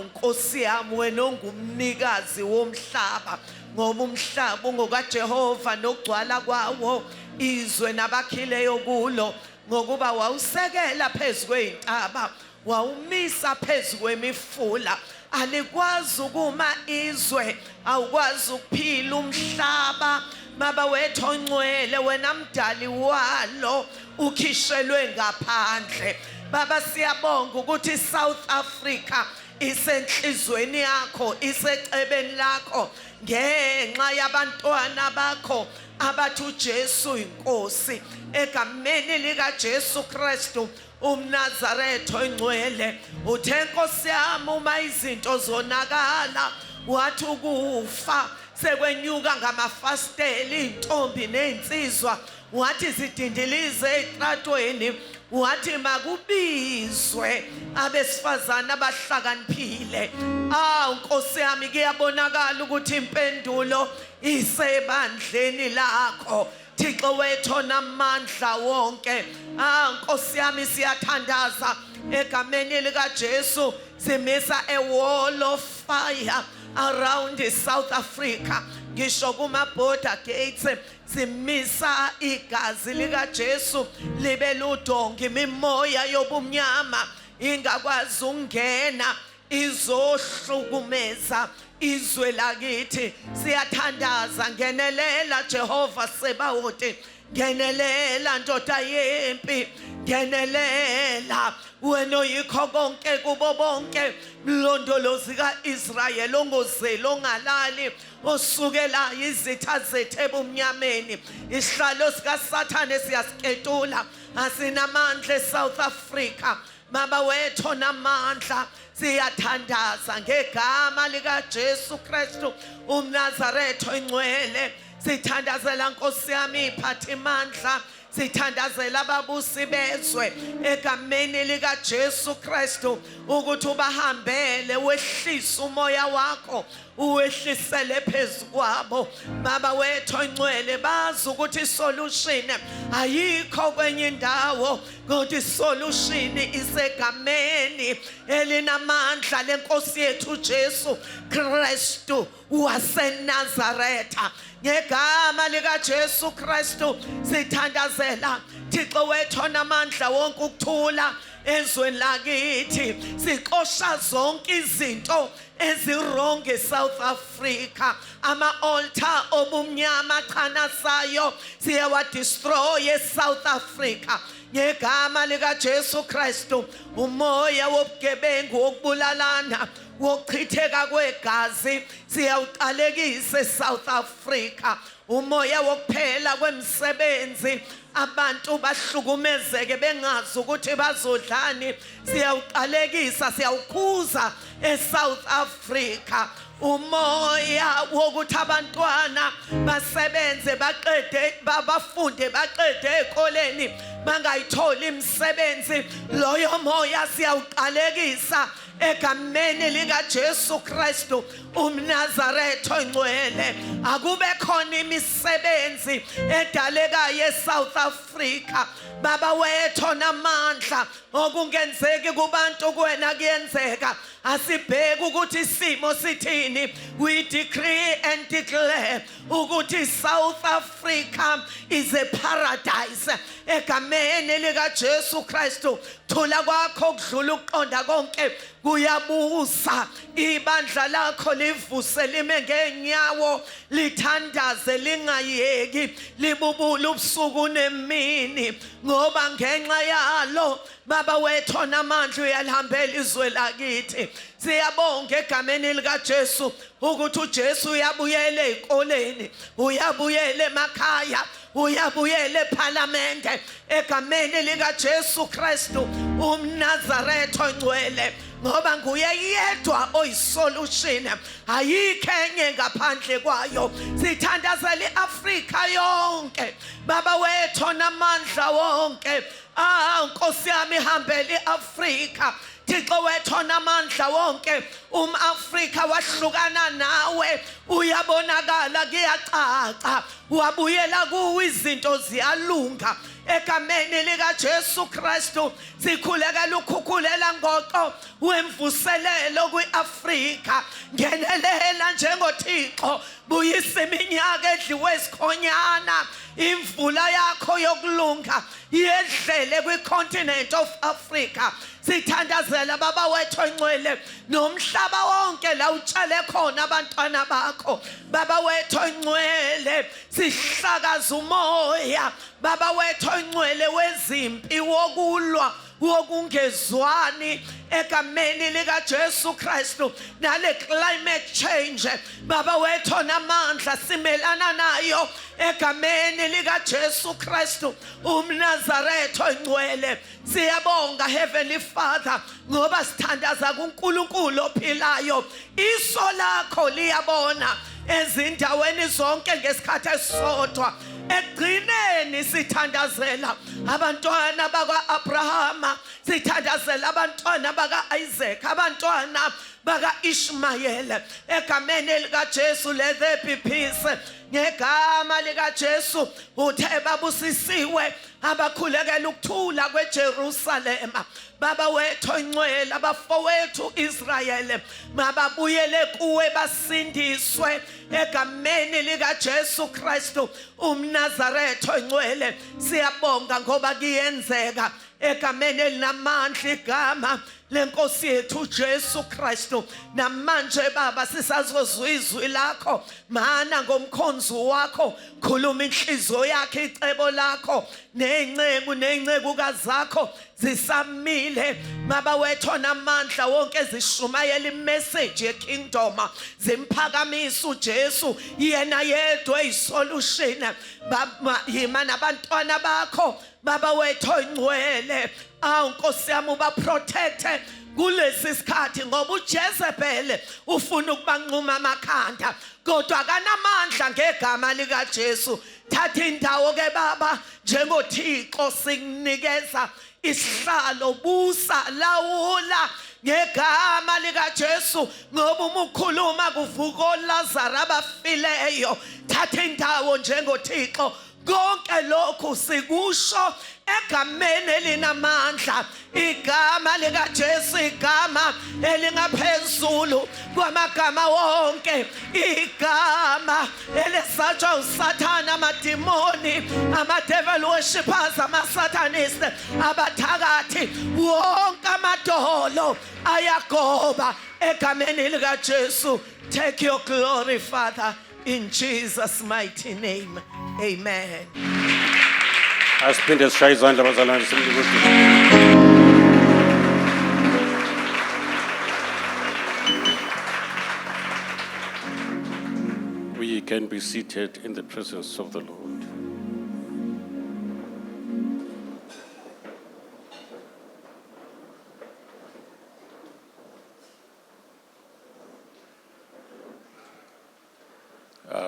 Nkosi yami wena ongumnikazi womhlaba, ngoba umhlaba ungokaJehova nokugcwala kwawo, izwe nabakhileyo kulo, ngokuba wawusekela phezu kwezintaba, wawumisa phezu kwemifula. Alikwazi ukuma izwe, awukwazi ukuphila umhlaba. Baba wethu ongcwele wena mdali walo ukhishelwe ngaphandle. Baba siyabonga ukuthi South Africa isenhlizweni yakho, isecebeni lakho, ngenxa yabantwana bakho abathi uJesu inkosi. Egameni lika Jesu Kristu umNazaretha engcwele uthe Nkosi yami uma izinto zonakala, wathi ukufa sekwenyuka ngamafastela intombi nezinsizwa, wathi zidindilize ezitratweni, wathi makubizwe abesifazana abahlakaniphile. Nkosi yami kuyabonakala ukuthi impendulo isebandleni lakho Thixo wethu namandla wonke. Nkosi yami siyathandaza egameni lika Jesu simisa a wall of fire around South Africa. Ngisho kuma border gates simisa igazi lika Jesu libe ludonga, imimoya yobumnyama ingakwazi ungena izohlukumeza izwe lakithi. Siyathandaza, ngenelela Jehova Sebawothi, ngenelela ndoda yempi, ngenelela wena oyikho konke kubo bonke, mlondolozi kaIsrayeli ongozeli ongalali, osukela izitha zethu ebumnyameni. Isihlalo sikaSathane siyasiketula, asinamandla eSouth Africa. Baba wethu namandla siyathandaza ngegama lika Jesu Kristu umNazaretha engcwele. Sithandazela Nkosi yami iphathimandla, sithandazela ababusi bezwe egameni lika Jesu Kristu ukuthi ubahambele, wehlise umoya wakho, uwehlisele phezu kwabo. Baba wethu engcwele bazi ukuthi isolution ayikho kwenye indawo, kodwa isolution isegameni elinamandla lenkosi yethu Jesu Kristu waseNazaretha. Ngegama lika Jesu Kristu sithandazela Thixo wethu namandla wonke ukuthula ezweni lakithi. Sixosha zonke izinto ezirong eSouth Africa, ama-altar obumnyama achanasayo siyawadestroy eSouth Africa ngegama lika Jesu Kristu. Umoya wobugebengu, wokubulalana, wokuchitheka kwegazi siyawuqalekisa eSouth Africa. Umoya wokuphela kwemisebenzi, abantu bahlukumezeke bengazi ukuthi bazodlani, siyawuqalekisa, siyawukhuza eSouth Africa. Umoya wokuthi abantwana basebenze, baqede, bafunde, baqede ezikoleni bangayitholi imisebenzi, loyo moya siyawuqalekisa egameni lika Jesu Kristu umNazaretha ongcwele. Akube khona imisebenzi edalekayo eSouth Africa baba wethu namandla okungenzeki kubantu kuwena kuyenzeka. Asibheke ukuthi isimo sithini. We decree and declare ukuthi South Africa is a paradise egameni lika Jesu Kristu. Thula kwakho kudlula ukuqonda konke kuyabusa. Ibandla lakho livuse lime ngenyawo lithandaze lingayeki libubula ubusuku nemini ngoba ngenxa yalo baba wethu namandla uyalihambela izwe lakithi. Siyabonga egameni lika Jesu ukuthi uJesu uyabuyela ezikoleni, uyabuyela emakhaya, uyabuyela eParliament egameni lika Jesu Kristu umNazaretha ongcwele. Ngoba nguye yedwa oyisolution, ayikho enye ngaphandle kwayo. Sithandazela iAfrika yonke baba wethu namandla wonke. Nkosi yami hambela iAfrika. Thixo wethu namandla wonke umAfrika wahlukana nawe uyabonakala kuyacaca wabuyela kuwe izinto ziyalunga egameni lika Jesu Kristu. Sikhulekela ukukhulela ngoqo wemvuselelo kwiAfrika. Ngenelela njengoThixo, buyisa iminyaka edliwe isikhonyana. Imvula yakho yokulunga yedlele kwicontinent of Africa. Sithandazela baba wethu ongcwele nomhlaba wonke la utshale khona abantwana bakho baba wethu ongcwele. Sihlakaza umoya baba wethu ongcwele wezimpi wokulwa wokungezwani egameni lika Jesu Kristu. Nale climate change baba wethu namandla simelana nayo egameni lika Jesu Kristu umNazaretha ongcwele. Siyabonga Heavenly Father ngoba sithandaza kuNkulunkulu ophilayo. Iso lakho liyabona ezindaweni zonke ngesikhathi esisodwa. Egcineni sithandazela abantwana baka-Abrahama, sithandazela abantwana baka-Isaac, abantwana baka-Ishmayeli egameni lika Jesu. Let there be peace ngegama lika Jesu. Uthe babusisiwe abakhulekela ukuthula kweJerusalema baba wethu ongcwele. Abafowethu Israyeli mababuyele kuwe basindiswe egameni lika Jesu Kristu umNazaretha ongcwele. Siyabonga ngoba kuyenzeka egameni elinamandla igama lenkosi yethu Jesu Kristu. Namanje baba sisazozwa izwi lakho mana ngomkhonzi wakho. Khuluma inhliziyo yakhe icebo lakho ney'nceku zakho zisamile baba wethu namandla wonke zishumayela imessage yeKingdom. Zimphakamisa uJesu yena yedwa isolution. Yima nabantwana bakho baba wethu ongcwele. Nkosi yami ubaprotecte kulesi sikhathi ngoba uJezebel ufuna ukubanquma amakhanda kodwa kanamandla ngegama lika Jesu. Thatha indawo ke baba njengoThixo sikunikeza isihlalo, busa, lawula ngegama lika Jesu ngoba uma ukhuluma kuvuka oLazarus abafileyo. Thatha indawo njengoThixo. Konke lokhu sikusho egameni elinamandla, igama lika Jesu, igama elingaphezulu kwamagama wonke, igama elisatshwa uSathane, amadimoni, ama-devil worshippers, ama-satanist, abathakathi, wonke amadolo ayagoba egameni lika Jesu. Take your glory, Father, in Jesus' mighty name. Amen. Asiphinde sishaye izandla abazalwane simlikude. We can be seated in the presence of the Lord.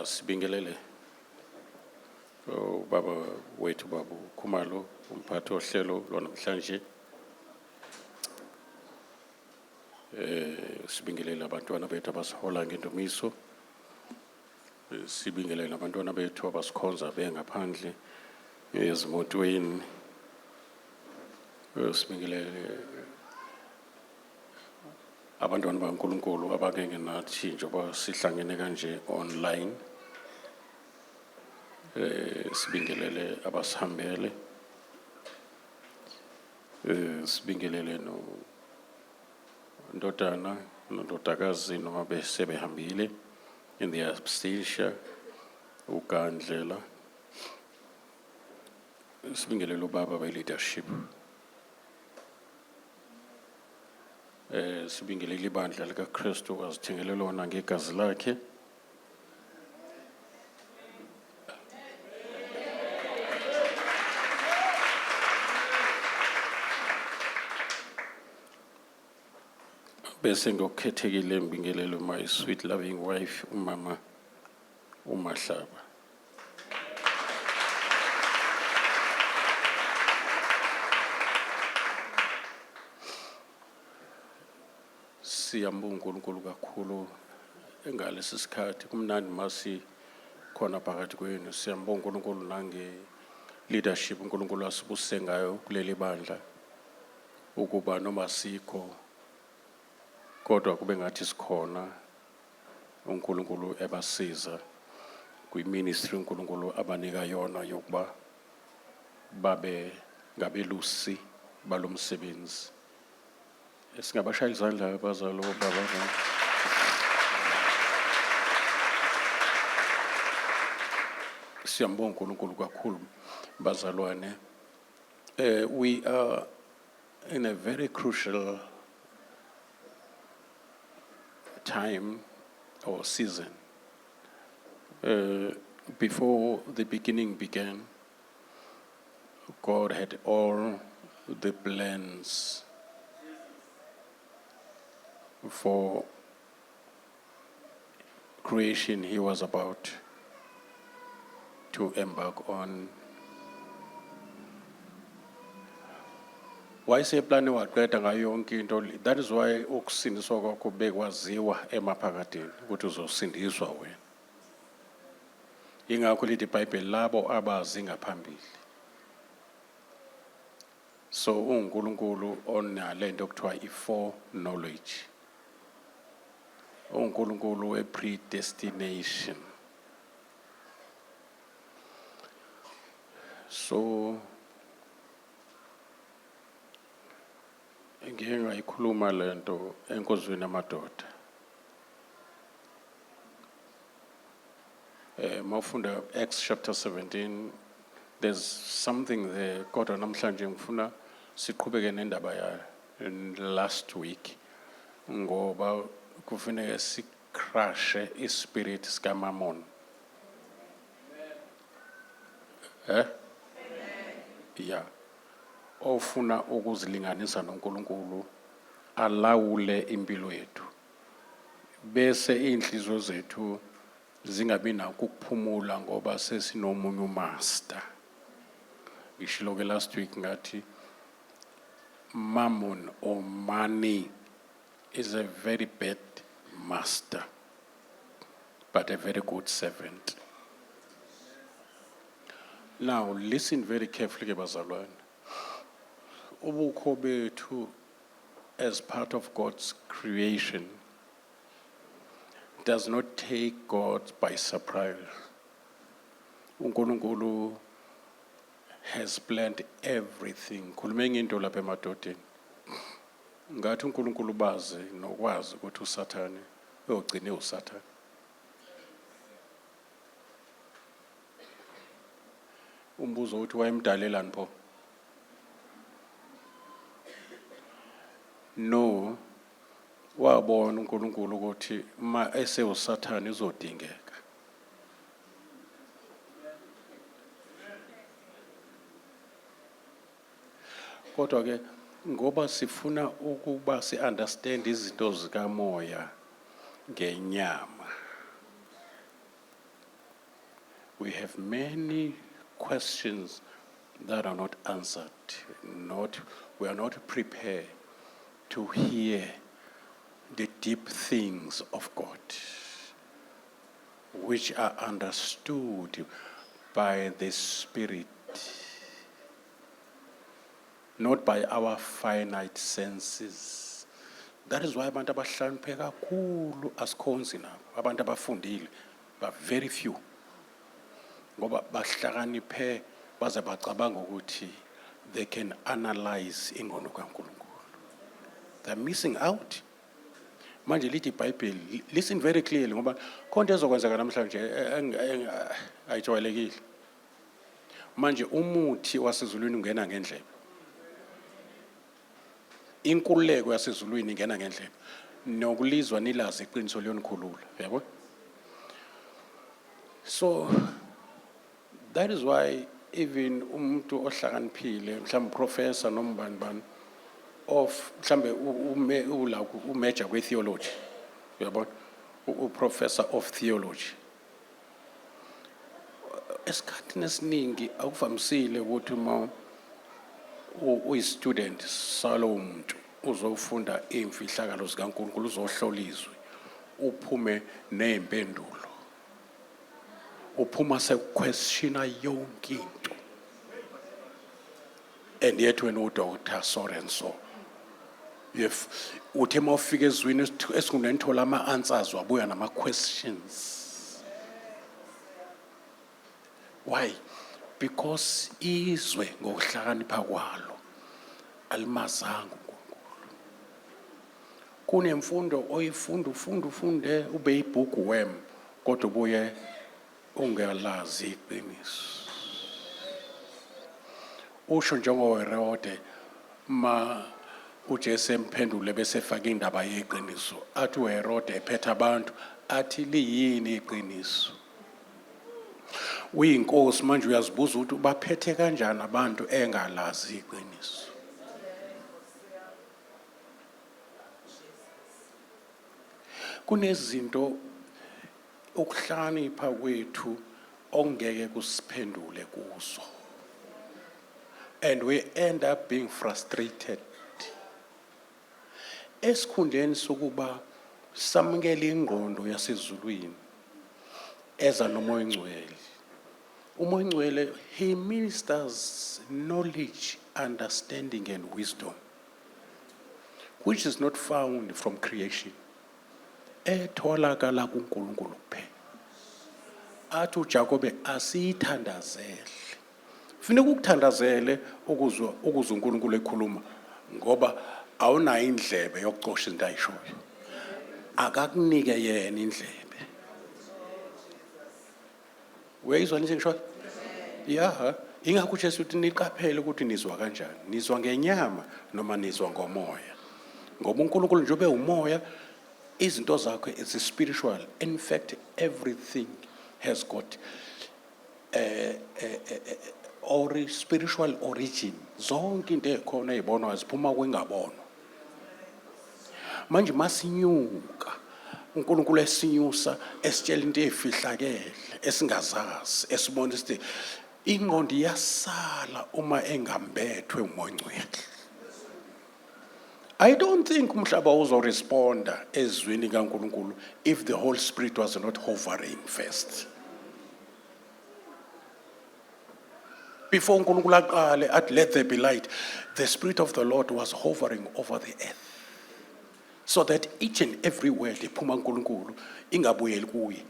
Sibingelele baba wethu babu Khumalo umphathi ohlelo lwanamhlanje Sibingelele abantwana bethu abasihola ngendumiso. Sibingelele abantwana bethu abasikhonza bengaphandle ezimotweni. Sibingelele abantwana bakaNkulunkulu abangeke nathi njengoba sihlangene kanje online. Sibingelele abasihambele. Sibingelele ndodana nondodakazi noma besebehambile in the absentia uGandlela. Sibingelele ubaba be-leadership. Sibingelele ibandla likaKristu azithengele lona ngegazi lakhe. Bese ngokukhethekile mbingelelo my sweet loving wife umama uMahlaba. Siyambonga uNkulunkulu kakhulu engalesi sikhathi kumnandi masi khona phakathi kwenu. Siyambonga uNkulunkulu nange leadership uNkulunkulu asibuse ngayo kuleli bandla ukuba noma sikho kodwa kube ngathi sikhona uNkulunkulu ebasiza kwi-ministry uNkulunkulu abanika yona yokuba babe ngabelusi balomsebenzi. Singabashaya izandla abazali baba. Siyambonga uNkulunkulu kakhulu bazalwane. We are in a very crucial time or season. Before the beginning began, God had all the plans for creation He was about to embark on. Why say plan waqeda ngayo yonke into? That is why ukusindiswa kwakho bekwaziwa emaphakadeni ukuthi uzosindiswa wena. Ingakho lithi iBhayibheli labo abazi ngaphambili. So uNkulunkulu onalento okuthiwa i-foreknowledge. uNkulunkulu we-predestination. So ngeke ngayikhuluma lento enkozweni amadoda. Mawufunda Acts chapter 17, there's something there kodwa namhlanje ngifuna siqhubeke nendaba ya last week ngoba kufanele sicrashe ispirit sikaMammon. Yeah. Ofuna ukuzilinganisa noNkulunkulu alawule impilo yethu bese inhliziyo zethu zingabi nakho ukuphumula ngoba sesinomunye umaster. Ngishilo ke last week ngathi Mammon or money is a very bad master but a very good servant. Now listen very carefully bazalwane. Ubukho bethu as part of God's creation does not take God by surprise. uNkulunkulu has planned everything. Khulumeni into lapha emadodeni. Ngathi uNkulunkulu bazi nokwazi ukuthi uSathane uyogcina uSathane. Umbuzo uthi wayemdalelani pho? No, wabona uNkulunkulu ukuthi ma ese uSathane izodingeka. Kodwa ke ngoba sifuna ukuba si-understand izinto zikamoya ngenyama. We have many questions that are not answered. We are not prepared to hear the deep things of God, which are understood by the Spirit, not by our finite senses. That is why abantu abahlakaniphe kakhulu asikhonzi nabo, abantu abafundile, but very few. Ngoba bahlakaniphe baze bacabanga ukuthi they can analyze ingqondo kaNkulunkulu. They're missing out. Manje lithi iBhayibheli, listen very clearly ngoba khonto ezokwenzeka namhlanje ayijwayelekile. Manje umuthi wasezulwini ungena ngendlebe. Inkululeko yasezulwini ingena ngendlebe. Nokulizwa nilazi iqiniso liyonikhulula, yabo? So that is why even umuntu ohlakaniphile, mhlawumbe professor noma bani of mhlawumbe umajor kwe-theology, uyabona, uprofessor of theology, esikhathini esiningi akuvamisile ukuthi uma uyi-student salowo muntu uzofunda iy'mfihlakalo zikaNkulunkulu, uzohlola izwi, uphume ney'mpendulo, uphuma sekuquestiona yonke into. And yet when udokotela so and so, uthe uma ufika ezwini esikunenithola ama-answers wabuya nama-questions. Why? Because izwe ngokuhlakanipha kwalo alimazanga uNkulunkulu. Kunemfundo ufunde ube yibhuku wem kodwa ubuye ungalazi iqiniso. Usho njengoHerode ma uJesu emphendule bese efaka indaba yeqiniso, athi uHerode ephethe abantu athi liyini iqiniso. Uyinkosi manje uyazibuza ukuthi baphethe kanjani abantu engalazi iqiniso. Kunezinto ukuhlakanipha kwethu ongeke kusiphendule kuzo, and we end up being frustrated. Esikhundleni sokuba samukele ingqondo yasezulwini eza nomoya ongcwele. Umoya ongcwele, he ministers knowledge, understanding and wisdom, which is not found from creation. Etholakala kuNkulunkulu kuphela. Athi uJakobe asiyithandazele. Kufanele ukuthandazele ukuzwa uNkulunkulu ekhuluma ngoba awunayo indlebe yokuxosha into ayishoyo. Akakunike yena indlebe. Uyayizwa nje ngisho? Yeah, ingakho uJesu uthi niqaphele ukuthi nizwa kanjani. Nizwa ngenyama noma nizwa ngomoya. Ngoba uNkulunkulu njobe umoya, izinto zakhe is spiritual. In fact, everything has got or spiritual origin. Zonke into ekhona ezibonwa ziphuma kwengabonwa. Manje masinyuka uNkulunkulu esinyusa esitshela into ezifihlakele esingazazi, esibona ukuthi ingqondo iyasala uma engambethwe umoya ongcwele. I don't think umhlaba uzoresponda ezwini kaNkulunkulu if the Holy Spirit was not hovering first. Before uNkulunkulu aqale athi let there be light, the Spirit of the Lord was hovering over the earth, so that each and every word iphuma kuNkulunkulu ingabuyeli kuye.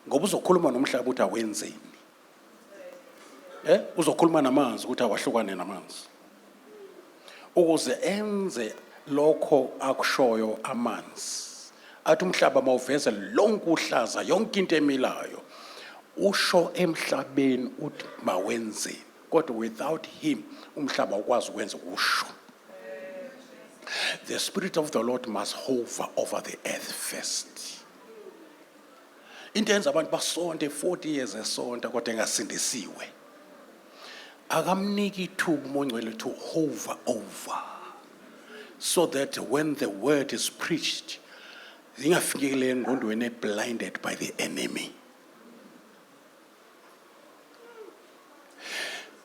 Ngoba uzokhuluma nomhlaba uthi awenzeni. Uzokhuluma namanzi ukuthi awahlukane namanzi. Ukuze enze lokho akushoyo amanzi. Athi umhlaba mawuveze lonke uhlaza yonke into emilayo. Usho emhlabeni uthi mawenzeni. Kodwa without him umhlaba ukwazi ukwenza usho. The Spirit of the Lord must hover over the earth first. Into yenza abantu basonte 40 years esonta kodwa engasindisiwe. Akamniki ithuba umoya ongcwele to hover over, so that when the word is preached, zingafikile engqondweni blinded by the enemy.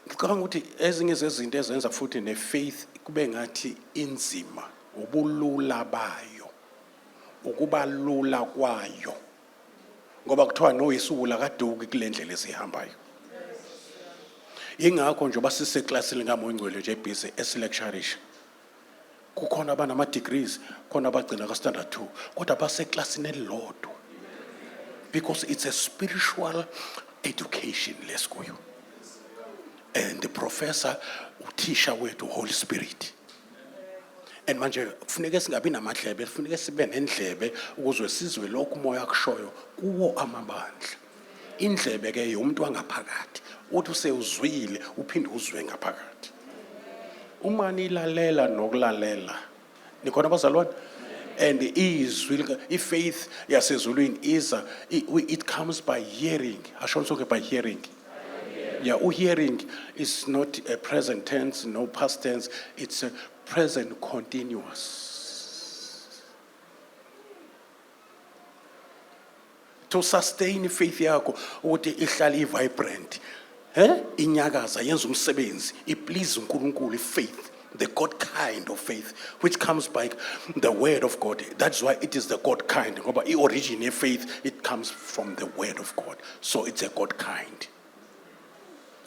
Ngicabanga ukuthi ezinye zezinto ezenza futhi nefaith kube ngathi inzima ubulula bayo ukubalula kwayo ngoba kuthiwa noyisula kaduki kule ndlela esihambayo. Ingakho nje basiseclassini ngaMongcwele nje ebhizi esilecturisha. Kukhona abanama degrees, khona abagcina ka standard 2, kodwa baseclassini elilodwa. Because it's a spiritual education lesikuyo. And the professor uthisha wethu Holy Spirit. And manje kufuneka singabi namadlebe, kufuneka sibe nendlebe ukuze sizwe lokho umoya akushoyo kuwo amabandla. Indlebe ke yomuntu wangaphakathi, uthi usewuzwile uphinde uzwe ngaphakathi. Uma nilalela nokulalela, nikhona bazalwane? And faith yasezulwini it comes by hearing. Asho sonke by hearing. Yeah, hearing is not a present tense, no past tense. It's a present continuous. To sustain faith yakho, uthi ihlale vibrant. Inyakaza yenza umsebenzi, iplease uNkulunkulu, faith, the God kind of faith, which comes by the word of God. That's why it is the God kind. Ngoba origin of faith, it comes from the word of God. So it's a God kind.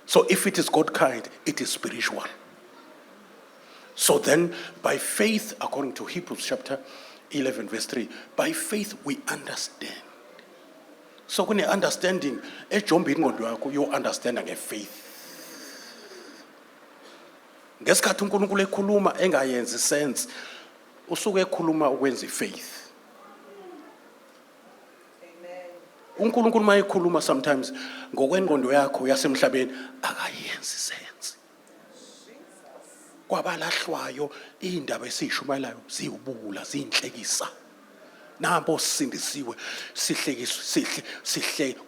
So if it is God kind, it is spiritual. So then, by faith, according to Hebrews chapter 11, verse 3, by faith we understand. So when you're understanding, you're understanding a faith. Ngesikhathi uNkulunkulu ekhuluma engayenzi sense, usuke ekhuluma ukwenza faith. uNkulunkulu mayekhuluma sometimes ngokwengqondo yakho yasemhlabeni akayenzi sense. Kwabalahlwayo indaba esishumayelayo ziyubula zinhlekisa. Nampo sindisiwe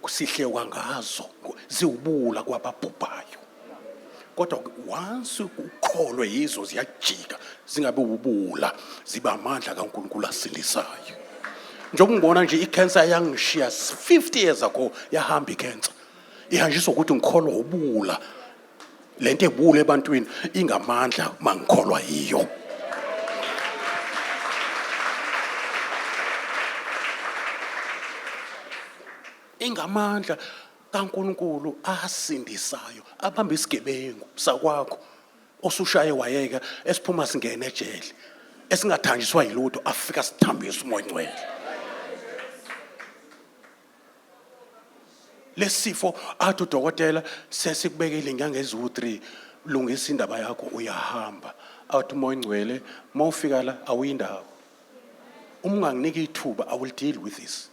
sihlekwa ngazo ziwubula kwababhubhayo. Kodwa once ukholwe yizo ziyajika zingabe ubula ziba amandla kaNkulunkulu asindisayo. Njengoba ngibona nje icancer yangishiya 50 years ago yahamba icancer. Ihanjiswa ukuthi ngikholwa ubula. Lento ebule ebantwini ingamandla mangikholwa yiyo. Ingamandla kaNkulunkulu asindisayo abamba isigebengu sakwakho osushaye wayeka esiphuma singena ejele esingathanjiswa yilutho afika sithambisa umoya ongcwele. Lesifo athi udokotela sesikubekile inyanga eziwu3 lungisa indaba yakho uyahamba athi umoya ongcwele mawufika la awuyindawo. Unganginiki ithuba, I will deal with this.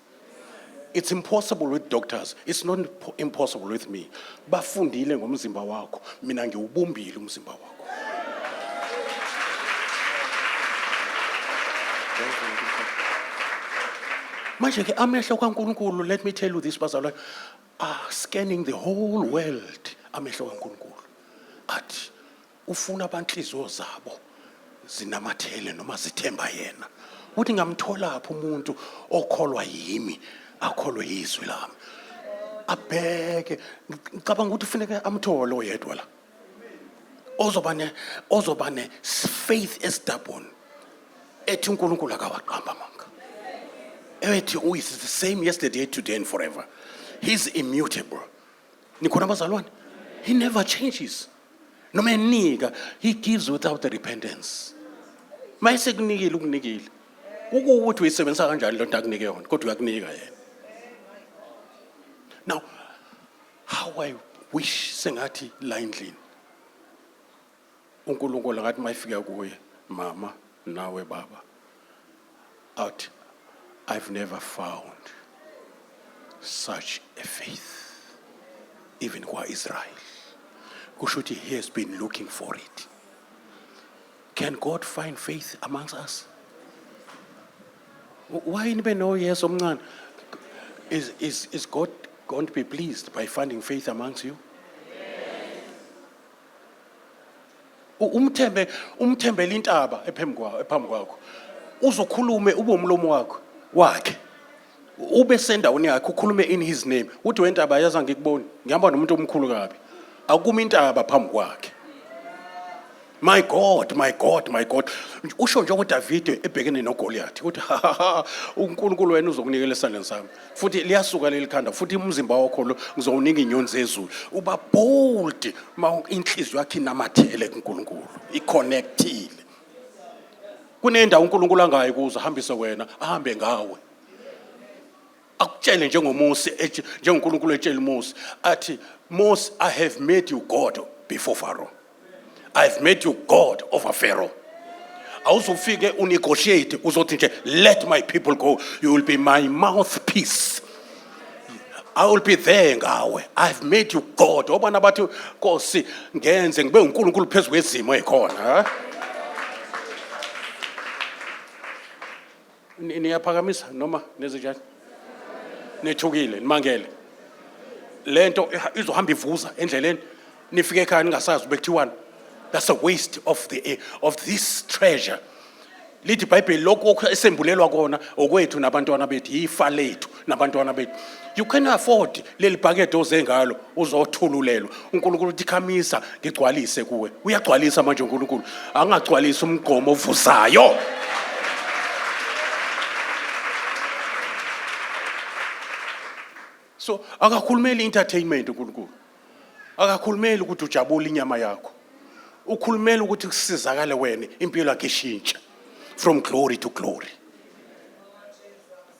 It's impossible with doctors. It's not impossible with me. Bafundile ngomzimba wakho, mina ngiwubumbile umzimba wakho. Manje ke amehlo kaNkulunkulu, let me tell you this bazalwane, are scanning the whole world. Amehlo kaNkulunkulu athi ufuna abanhliziyo zabo zinamathele noma zithemba yena. Uthi ngamthola apho umuntu okholwa yimi akholwe yizwi lami. Abheke ngicabanga ukuthi ufuneka amthole oyedwa la. Ozobane faith estabone. Ethi uNkulunkulu akawaqamba manga. Ethi is the same yesterday, today and forever. He's immutable. Nikhona bazalwane? He never changes. Noma enika, he gives without the repentance. Mayisekunikile ukunikile. Ukuthi uyisebenzisa kanjani lonto akunike yona, kodwa uyakunika yena. Now, how I wish sengathi la endlini uNkulunkulu ngathi mayifika kuye mama nawe baba out, I've never found such a faith even kwa Israel. Kusho ukuthi he has been looking for it. Can God find faith amongst us? Why nibe no yes omncane? Is God going to be pleased by finding faith amongst you? Umthembele intaba ephambi kwakho. Uzokhulume ube umlomo wakhe. Ube sendaweni yakhe ukhulume in his name. Uthi wentaba yaza ngikuboni. Ngihamba nomuntu omkhulu kabi. Akuma intaba phambi kwakhe. My God, my God, my God. Usho nje uDavid ebhekene noGoliath uthi uNkulunkulu wena uzokunikela esandleni sami. Futhi liyasuka lelikhanda futhi umzimba wakho lo ngizowunika inyoni zezulu. Uba bold inhliziyo yakhe inamathele kuNkulunkulu. Iconnectile. Kunendawo uNkulunkulu angayi kuzo ahambise wena ahambe ngawe. Akutshele njengoMose njengoNkulunkulu etshela uMose athi Mose, I have made you God before Pharaoh. I've made you God over Pharaoh. Awuzofike unegotiate uzothi nje let my people go. You will be my mouthpiece. I will be there ngawe. I've made you God. Obana bathi Nkosi ngenze ngibe uNkulunkulu phezulu kwezimo ekhona. Niyaphakamisa noma nezinjani? Nethukile nimangele. Lento izohamba ivuza endleleni nifike ekhaya ningasazi ubekuthiwani. That's a waste of this treasure. Lithi iBhayibheli lokho esembulelwa kona okwethu nabantwana bethu ifa lethu nabantwana bethu. You can afford leli bucket ozengalo uzothululelwa. uNkulunkulu uthi khamisa ngigcwalise kuwe. Uyagcwalisa manje uNkulunkulu. Angagcwalisa umgqomo ovuzayo. So akakhulumeli entertainment uNkulunkulu. Akakhulumeli ukuthi ujabule inyama yakho. Ukhulumela ukuthi kusizakale wena impilo yakhe ishintsha from glory to glory.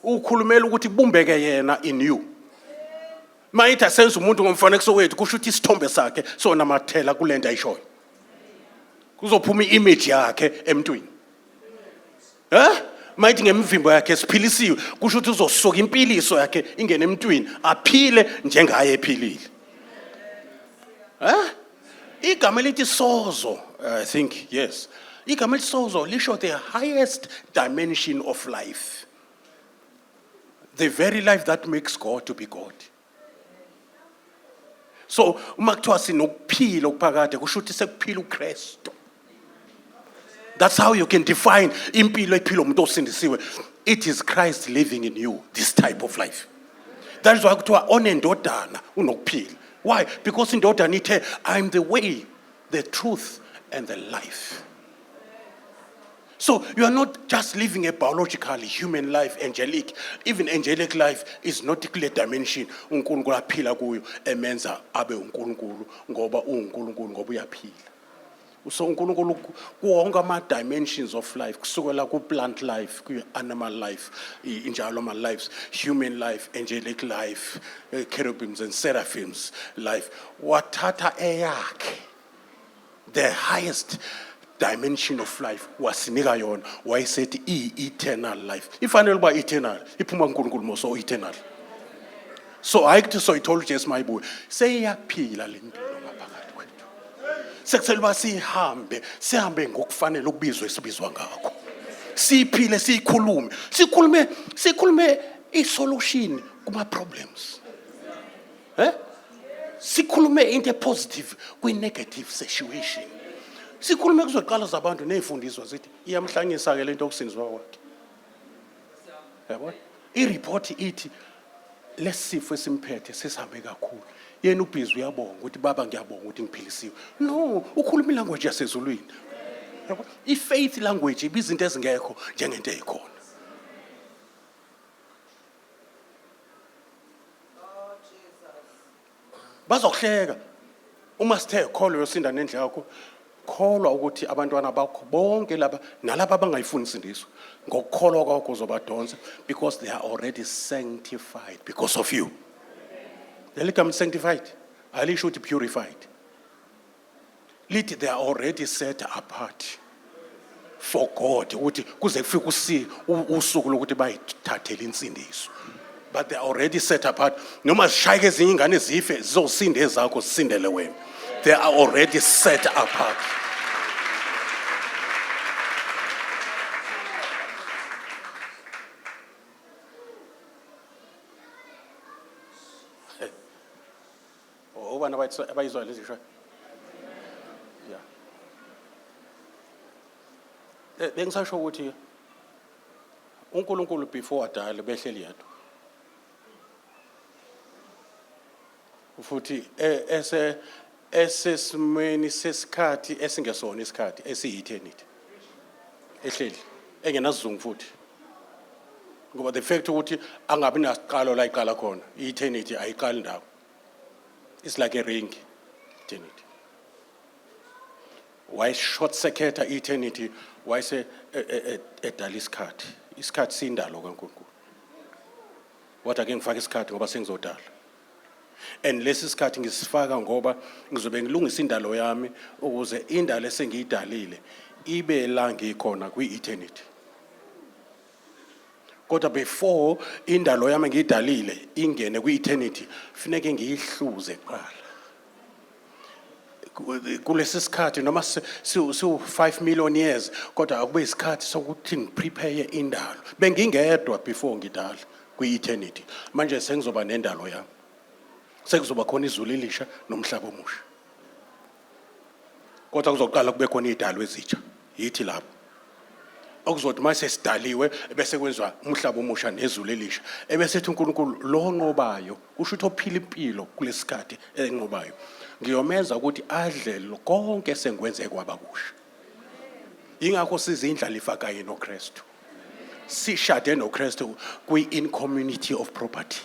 Ukhulumela ukuthi kubumbeke yena in you. Mayitha senze umuntu ngomfanekiso wethu kusho ukuthi isithombe sakhe sona mathela kulento ayishoyo. Kuzophuma iimage yakhe emntwini. Mayithi ngemvimbo yakhe siphilisiwe kusho ukuthi uzosuka impiliso yakhe ingene emntwini aphile njengaye ephilile. Igama elithi sozo, I think, yes. Igama elithi sozo lisho the highest dimension of life. The very life that makes God to be God. So, uma kuthiwa sinokuphila okuphakade kusho ukuthi sekuphila uKristu. That's how you can define impilo ephila umuntu osindisiwe. It is Christ living in you, this type of life. That is why kuthiwa onendodana unokuphila. Why? Because in Dodanite, I'm the way, the truth, and the life. So you are not just living a biological human life, angelic. Even angelic life is not a clear dimension. uNkulunkulu aphila kuyo emenza abe uNkulunkulu ngoba uNkulunkulu ngoba uyaphila. So uNkulunkulu kuwonke ama dimensions of life kusukela ku plant life, ku animal life, injalo ama lives, human life, angelic life, cherubims and seraphims life. Wathatha eyakhe the highest dimension of life wasinika yona wayesethi eternal life. Ifanele uba eternal iphuma kuNkulunkulu moso eternal. So ayikuthi so ithole uJesu mayibuye seyaphila lempilo. Sekuthela sihambe ngokufanele ukubizwa esibizwa ngakho. Siphile sikhulume isolution kuma problems. Sikhulume into positive kwi negative situation. Sikhulume kuzoqala zabantu nezifundiswa zithi iyamhlanyisa ke lento okusindizwa kwakhe. Yabona? I-report ithi lesifo esimphethe sesihambe kakhulu. Yena ubhizi uyabonga ukuthi baba ngiyabonga ukuthi ngiphilisiwe. No, ukhuluma ilanguage yasezulwini. I-faith language ibizinto ezingekho njengento ezikhona. Bazokuhleka uma sithe kholwa yosinda nendlela yakho, kholwa ukuthi abantwana bakho bonke laba nalabo abangayifuni isindiswa ngokukholwa kwakho uzobadonsa because they are already sanctified because of you. They become sanctified. Ali should be purified. They are already set apart for God. Ukuthi kuze kufike usuku lokuthi bayithathele insindiso. But they are already set apart. Noma zishayeke ezinye ingane zife zizosinde ezakho zisindele wena. They are already set apart. Abayizwa lezi sho. Yeah. Bengisasho ukuthi uNkulunkulu before adala behleli yedwa. Futhi esesimweni sesikhathi esingesona isikhathi esiyi-eternity ehleli engenasizungu futhi ngoba the fact ukuthi angabi nasiqalo la iqala khona i-eternity ayiqali ndawo. It's like a ring, eternity. Why short circuit eternity? Why say edala isikhathi? Isikhathi sindalo kaNkulunkulu. What ake ngifaka isikhathi ngoba sengizodala. And lesi sikhathi ngisifaka ngoba ngizobe ngilungisa indalo yami ukuze indalo esengiyidalile ibe la ngikhona kwi-eternity. Kodwa before indalo yami ngiyidalile ingene kwi-eternity kufanele ngiyihluze kuqala. Kulesi sikhathi noma siu 5 million years kodwa akube isikhathi sokuthi ngiprepare indalo. Bengingedwa before ngidala kwi-eternity. Manje sengizoba nendalo yami. Sekuzoba khona izulu elisha nomhlaba omusha. Kodwa kuzoqala kube khona idalo ezitsha. Yithi lapho. Okuzothi mase sidaliwe bese kwenziwa umhlaba omusha nezulu elisha. Ebese ethi uNkulunkulu lo nqobayo usho ukuthi ophila impilo kulesikhathi enqobayo. Ngiyomeza ukuthi adle konke sengwenze kwabakusha. Ingakho sizindlalifa kanye noKristu. Sishade noKristu in community of property.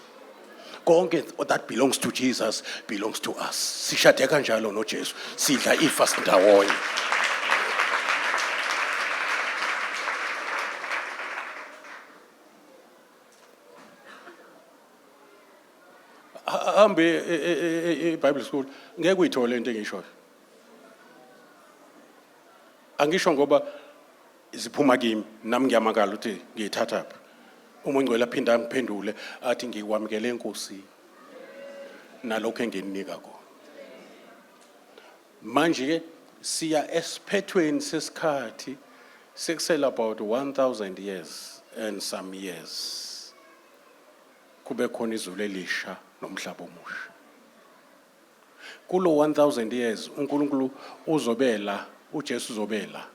Konke that belongs to Jesus belongs to us. Sishade kanjalo noJesu. Sidla ifa ndawonye. Hambe Bible school ngeke uyithole into engishoyo. Angisho ngoba ziphuma kimi nami ngiyamakala ukuthi ngiyithatha phi. Uma uNgcwele aphinda ngiphendule athi ngikwamukele enkosini nalokho engeninika kona. Manje ke siya esiphethweni sesikhathi sekusela about 1000 years and some years. Kube khona izulu elisha nomhlaba omusha. Kulo 1000 years uNkulunkulu uzobela, uJesu uzobela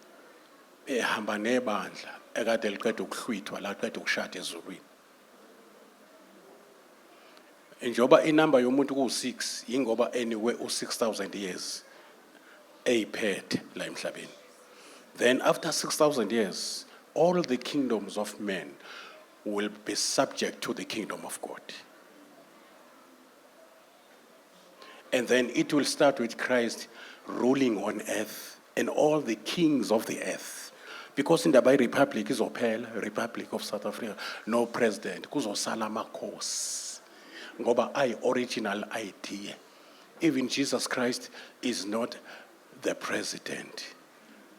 ehamba nebandla ekade liqeda ukuhlwithwa la qeda ukushada ezulwini. Njoba inamba yomuntu ku6 ingoba anyway u6000 years eyiphethe la emhlabeni. Then after 6000 years all the kingdoms of men will be subject to the kingdom of God. And then it will start with Christ ruling on earth and all the kings of the earth. Because in the Republic is Opel, Republic of South Africa, no president. Kuzosala amakhosi. Ngoba original idea. Even Jesus Christ is not the president.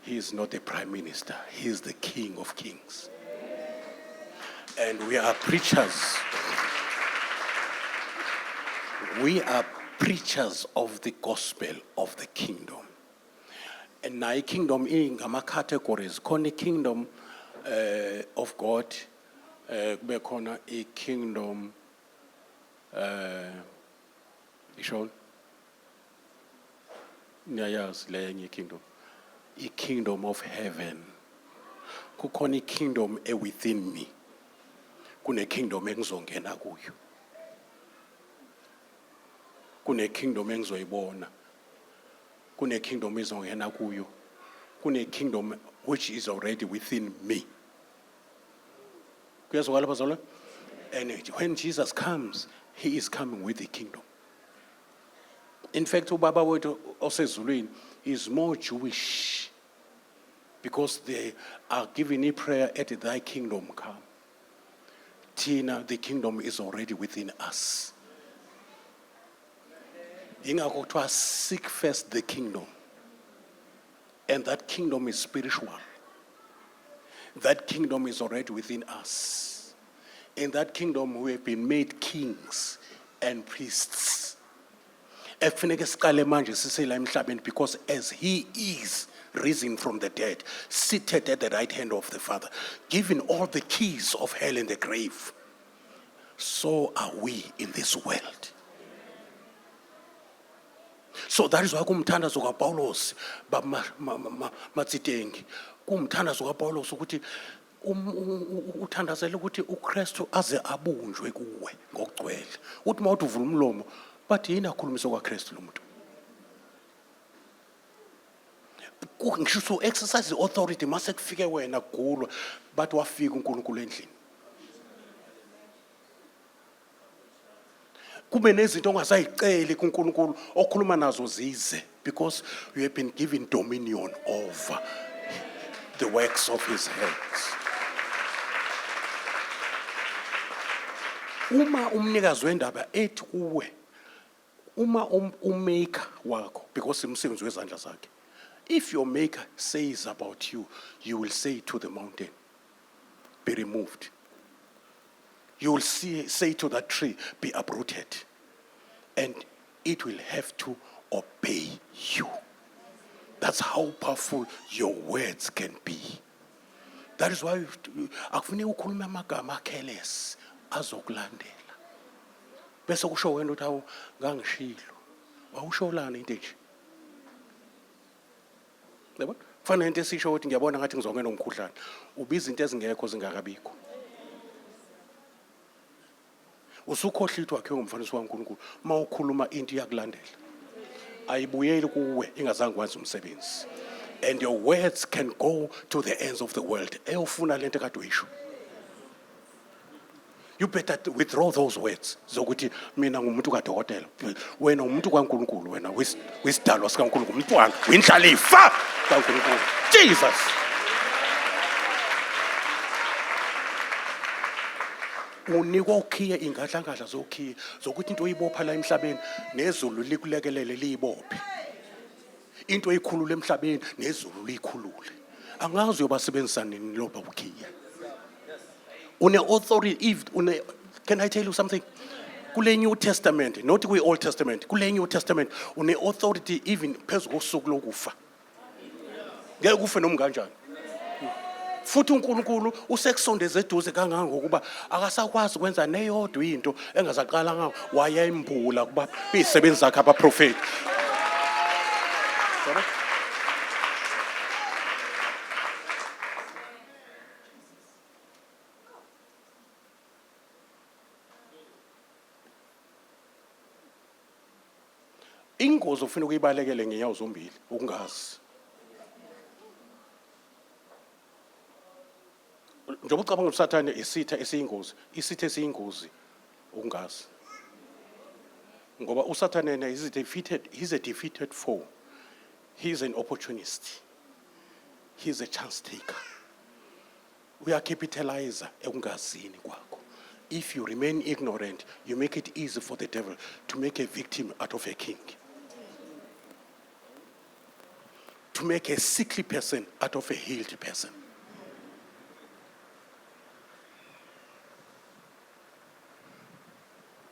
He is not the prime minister. He is the King of Kings. And we are preachers. We are preachers of the gospel of the kingdom. And now kingdom in categories. Kona kingdom of God. Kona a kingdom. Ishon. Nyayas lenye kingdom. A kingdom of heaven. Kukona kingdom within me. Kune kingdom engizongena kuyo. Kune kingdom engizoyibona. Kune kingdom ezongena kuyo. Kune kingdom which is already within me. Kuyazwakala bazalwane? And when Jesus comes, he is coming with the kingdom. In fact, ubaba wethu osezulwini is more Jewish because they are giving a prayer at thy kingdom come. Tina, the kingdom is already within us. Ingakho kuthiwa seek first the kingdom. And that kingdom is spiritual. That kingdom is already within us. In that kingdom we have been made kings and priests. Efuneke siqale manje sisela emhlabeni because as he is risen from the dead, seated at the right hand of the Father, given all the keys of hell and the grave, so are we in this world. So that is why kumthandazo kaPaulos matsitengi kumthandazo kaPaulos ukuthi uthandazela ukuthi uKristu aze abunjwe kuwe ngokugcwele. Uthi mawuthi uvula umlomo bathi yini akhulumiswa kwaKristu lo muntu. ngisho so exercise authority mase kufike wena kugulwa but wafika uNkulunkulu endlini. Kube nezinto ongasayiceli kuNkulunkulu okhuluma nazo zize because you have been given dominion over the works of his hands. Uma umnikazi wendaba ethi kuwe uma umaker wakho because umsebenzi wezandla zakhe, if your maker says about you, you will say to the mountain, be removed. You will say to that tree, be uprooted. And it will have to obey you. That's how powerful your words can be. That is why akufuneki ukhulume amagama careless azokulandela. Bese kusho wena ukuthi awu ngangishilo. Wawusho lana into nje. Yebo? Kufanele into esisho ukuthi ngiyabona ngathi ngizongena umkhuhlane. Ubiza into ezingekho zingakabikho. Usukhohlitwa wakhe ngumfaniso kaNkulunkulu. Mawukhuluma into yakulandela. Ayibuyeli kuwe ingazange wenza umsebenzi. And your words can go to the ends of the world. Eyofuna lento kade uyisho. You better withdraw those words. Zokuthi mina ngumuntu kaDokotela. Wena umuntu kaNkulunkulu, wena wisidalwa sikaNkulunkulu, umntwana, uyinhlalifa kaNkulunkulu. Jesus. Unikwa ukhiye ingadlangadla zokhiye zokuthi into oyibopha la emhlabeni nezulu likulekelele liyibophe. Into oyikhulula emhlabeni nezulu liyikhulule. Angazi uyobasebenzisa nini loba ukhiye. Une authority, can I tell you something? Kule New Testament, not kwi Old Testament, kule New Testament, une authority even phezu kosuku lokufa. Ngeke kufe noma kanjani. Futhi uNkulunkulu usekusondeza eduze kangangokuba akasakwazi ukwenza neyodwa into engazaqala ngawo wayembula kuba bisebenza zakhe abaprofeti. Ingozi ufuna ukuyibalekele ngenyawo zombili ukungazi. Njengoba ucabanga uSathane isitha esiyingozi, isitha esiyingozi ukungazi. Ngoba uSathane he's a defeated foe. He's an opportunist. He's a chance taker. Uyakapitalize ekungazini kwakho. If you remain ignorant, you make it easy for the devil to make a victim out of a king. To make a sickly person out of a healed person.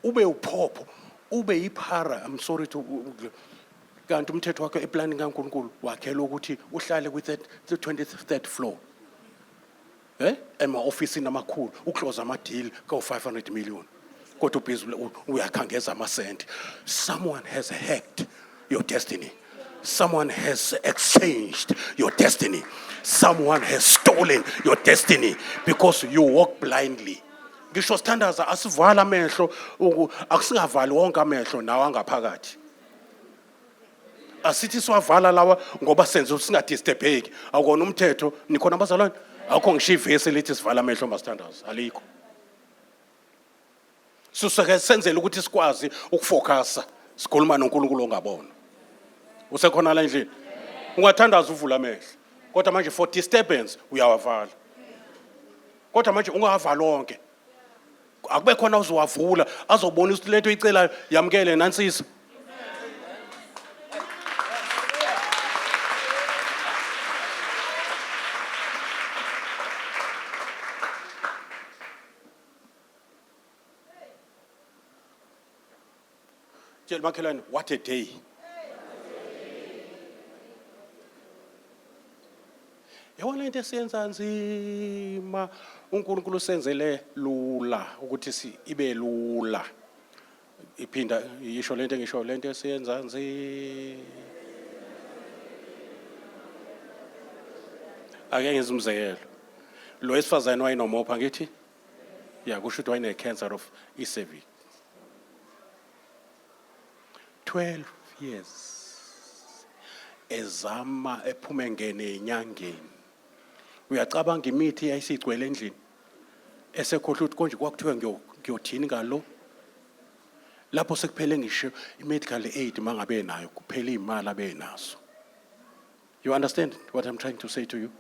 Ube uphopho, ube iphara, I'm sorry to kanti umthetho wakhe eplanning kaNkulunkulu wakhela ukuthi uhlale with the 23rd floor. Ema office namakhulu ukloza ama deal ka 500 million. Kodwa ubhizi uyakhangeza ama cent. Someone has hacked your destiny. Someone has exchanged your destiny. Someone has stolen your destiny because you walk blindly. Ngisho standards asivala amehlo akusingavali wonke amehlo nawo angaphakathi. Asithi siwavala lawa ngoba senze singadistebheki. Akona umthetho nikhona abazalwane. Akho ngisho ivesi lithi sivala amehlo ma standards alikho. Suseke senzele ukuthi sikwazi ukufocusa sikhuluma noNkulunkulu ongabona. Usekhona la endlini. Ungathandaza uvula amehlo. Kodwa manje for disturbance uyawavala. Kodwa manje ungawavala lonke. Akube khona uzowavula azobona ukuthi lento icela yamkele nansisa. Tell makhelwane, what a day. Yabona into esiyenza nzima uNkulunkulu senzele lula ukuthi ibe lula. Iphinda yisho lento ngisho lento esiyenza nzima. Ake ngenze umzekelo. Lo esifazane wayenomopha ngithi? Yeah, kusho ukuthi wayene cancer of cervix. 12 years. ezama ephuma engene enyangeni. Uyacabanga imithi yayisigcwele endlini esekhohle ukuthi konje kwakuthiwa ngiyothini ngalo. Lapho sekuphele ngisho i-medical aid mangabe nayo kuphela imali abenazo. You understand what I'm trying to say to you?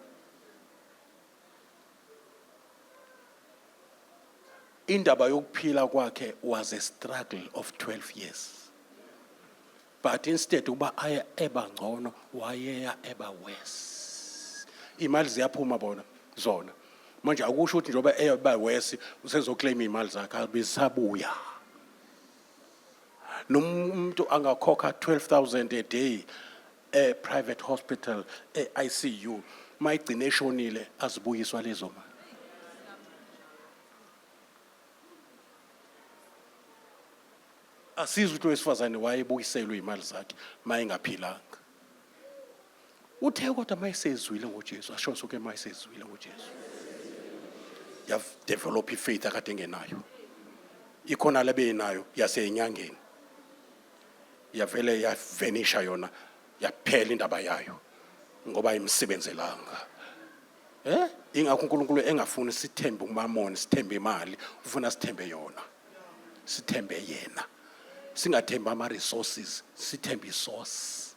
Indaba yokuphila kwakhe was a struggle of 12 years. But instead uba aya eba ngcono wayeya eba worse. Imali ziyaphuma bona zona. Manje akusho ukuthi njoba eba worse usezoclaim imali zakhe abisabuya. Nomuntu angakhokha 12,000 a day private hospital ICU mayigcine eshonile azibuyiswa lezo mali. Asizwe ukuthi wesifazane wayebuyiselwe imali zakhe mayengaphilanga. Uthe kodwa mayesezwile ngoJesu asho sonke mayesezwile ngoJesu. Yav develop ifaith akade engenayo. Ikhona lebenayo yasenyangeni. Yavele yavenisha yona yaphela indaba yayo ngoba imsebenzelanga. Ingakho uNkulunkulu engafuni sithembe uMamoni sithembe imali ufuna sithembe yona. Sithembe yena. Singathemba ama resources sithembe isource.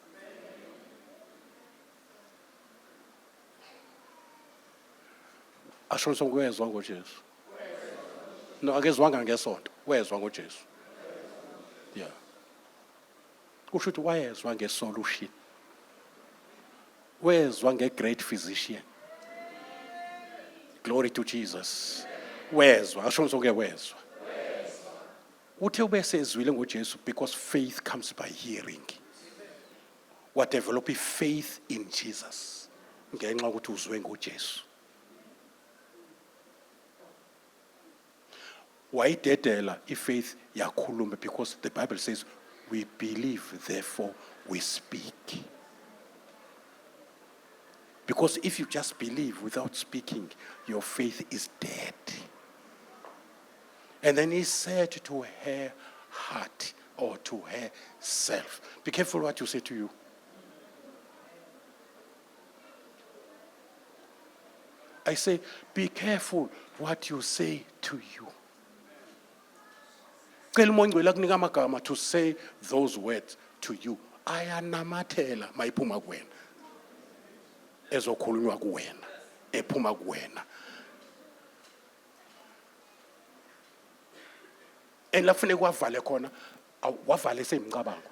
Asho sonkwezwa ngoJesu. No akezwanga ngesonto wezwa ngoJesu. Yeah. Kusho ukuthi wayezwa ngesolution. Wezwa nge-great physician. Glory to Jesus. Wezwa asho sonke wezwa. Uthe ubese ezwile ngoJesu because faith comes by hearing. What develop faith in Jesus. Ngenxa ukuthi uzwe ngoJesu. Wayidedela ifaith yakhuluma because the Bible says we believe therefore we speak. Because if you just believe without speaking, your faith is dead. And then he said to her heart or to herself, be careful what you say to you. I say, be careful what you say to you. To say those words to you. Ayanamathela mayiphuma kuwena. Ezokhulunywa kuwena. Ephuma kuwena. Elafune kwavale khona wavale semcabango.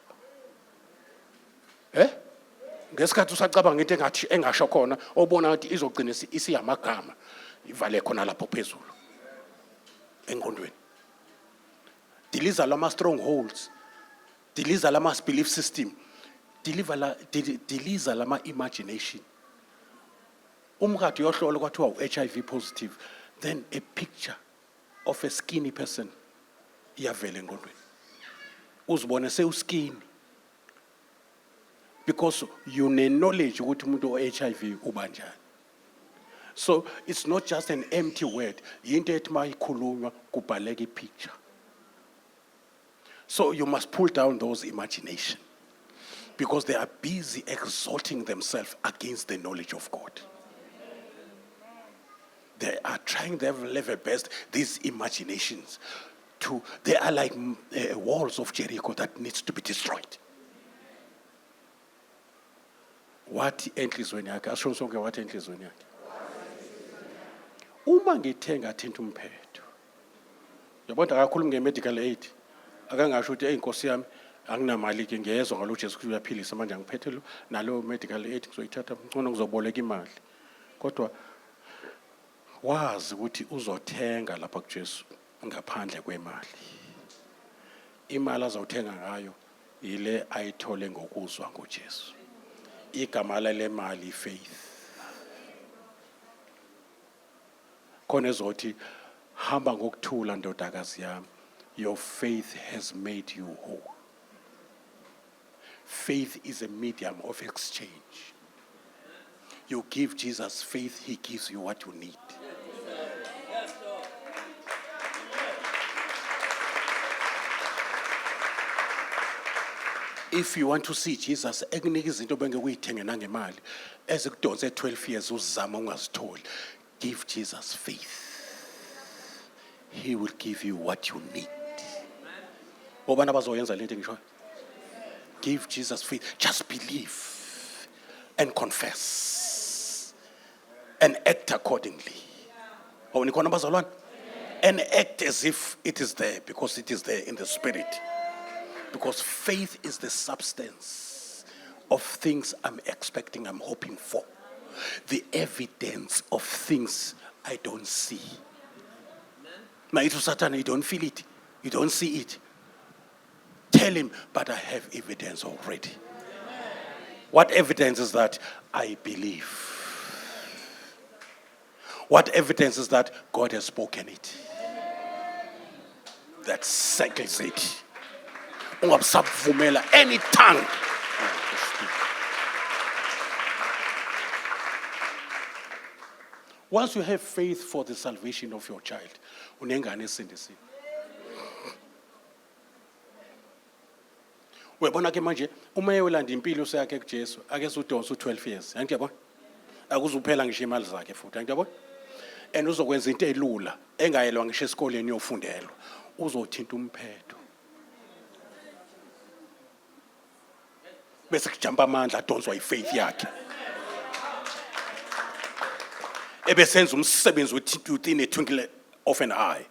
Ngesikhathi usacabanga into engathi engasho khona obona ukuthi izogcina isiyamagama ivale khona lapho phezulu. Engqondweni. Deliver lama strongholds. Deliver lama belief system. Deliver lama imagination. Umkade yohlola kwathiwa uHIV positive, then a picture of a skinny person iyavela engqondweni. Uzibone sewuskini. Because you knowledge ukuthi umuntu o-HIV ubanjani. So it's not just an empty word. Into ethi mayikhulunywa kubhaleka ipicture. So you must pull down those imagination. Because they are busy exalting themselves against the knowledge of God. They are trying their level best, these imaginations. They are like walls of Jericho that needs to be destroyed. What enhlizweni yakhe? Asho sonke what enhlizweni yakhe? Uma ngithenga thinta umphetho. Yabona akakhulumi nge-medical aid. Akangasho ukuthi inkosi yami anginamali ke ngiyezwa ngalo Jesu Kristu uyaphilisa manje angiphethe lo nalo medical aid ngizoyithatha ngcono ngizoboleka imali. Kodwa wazi ukuthi uzothenga lapha kuJesu ngaphandle kwemali. Imali azawuthenga ngayo ile ayithole ngokuzwa ngoJesu. Igama le mali faith. Khona ezothi hamba ngokuthula ndodakazi yami. Your faith has made you whole. Faith is a medium of exchange. You give Jesus faith, he gives you what you need. if you want to see Jesus, ekunika izinto bengekuyithenge nangemali, ezikudonse 12 years uzama ungazitholi, give Jesus faith. He will give you what you need. Obana bazoyenza lento ngisho. Give Jesus faith. Just believe and confess and act accordingly. Oh, nikhona bazalwane? And act as if it is there, because it is there in the spirit. Because faith is the substance of things I'm expecting, I'm hoping for. The evidence of things I don't see. Now, it was Satan, you don't feel it, you don't see it. Tell him, but I have evidence already. What evidence is that? I believe. What evidence is that? God has spoken it. That settles it. Ungabusabuvumela any tongue. Once you have faith for the salvation of your child, unengane esindisini. Uyabona ke manje uma eyolanda impilo yakhe kuJesu ake udonsa 12 years. Ngiyabona? Akuzuphela ngisho imali zakhe futhi. Ngiyabona? And uzokwenza into elula engayelwa ngisho esikoleni yofundelwa. Uzothinta umphetho. Bese kujampa amandla adonswa ifaith yakhe. Ebesenza umsebenzi within a twinkle of an eye.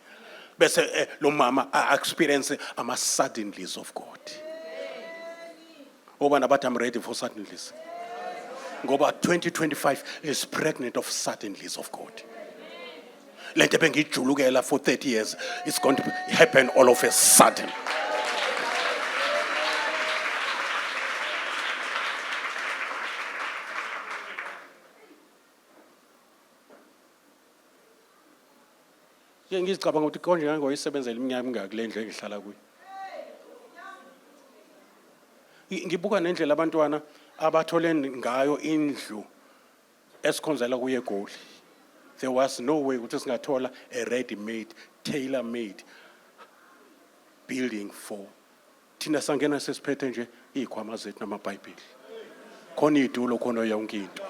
Bese lo mama experience ama suddenlies of God. Oba nabathi I'm ready for suddenlies. Ngoba 2025 is pregnant of suddenlies of God. Lento bengijulukela for 30 years, it's going to happen all of a sudden. Ngicabanga ukuthi konje ngangoyisebenzela iminyaka emingaki le ndlela engihlala kuyo. Ngibuka nendlela abantwana abathole ngayo indlu esikhonzela kuye eGoli. There was no way ukuthi singathola a ready-made, tailor-made building for. Thina sangena sesiphethe nje izikhwama zethu namaBhayibheli. Khona idulo khona yonke into.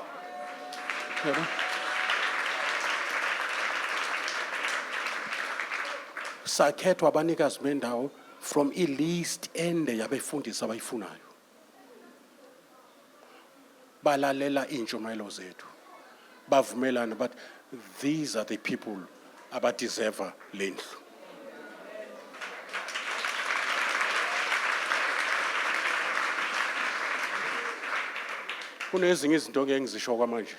Sakhethwa abanikazi bendawo from i-list ende yabefundisi abayifunayo. Balalela intshumayelo zethu. Bavumelana, but these are the people abadeserve lendlu. Kunezinye izinto engizisho kwamanje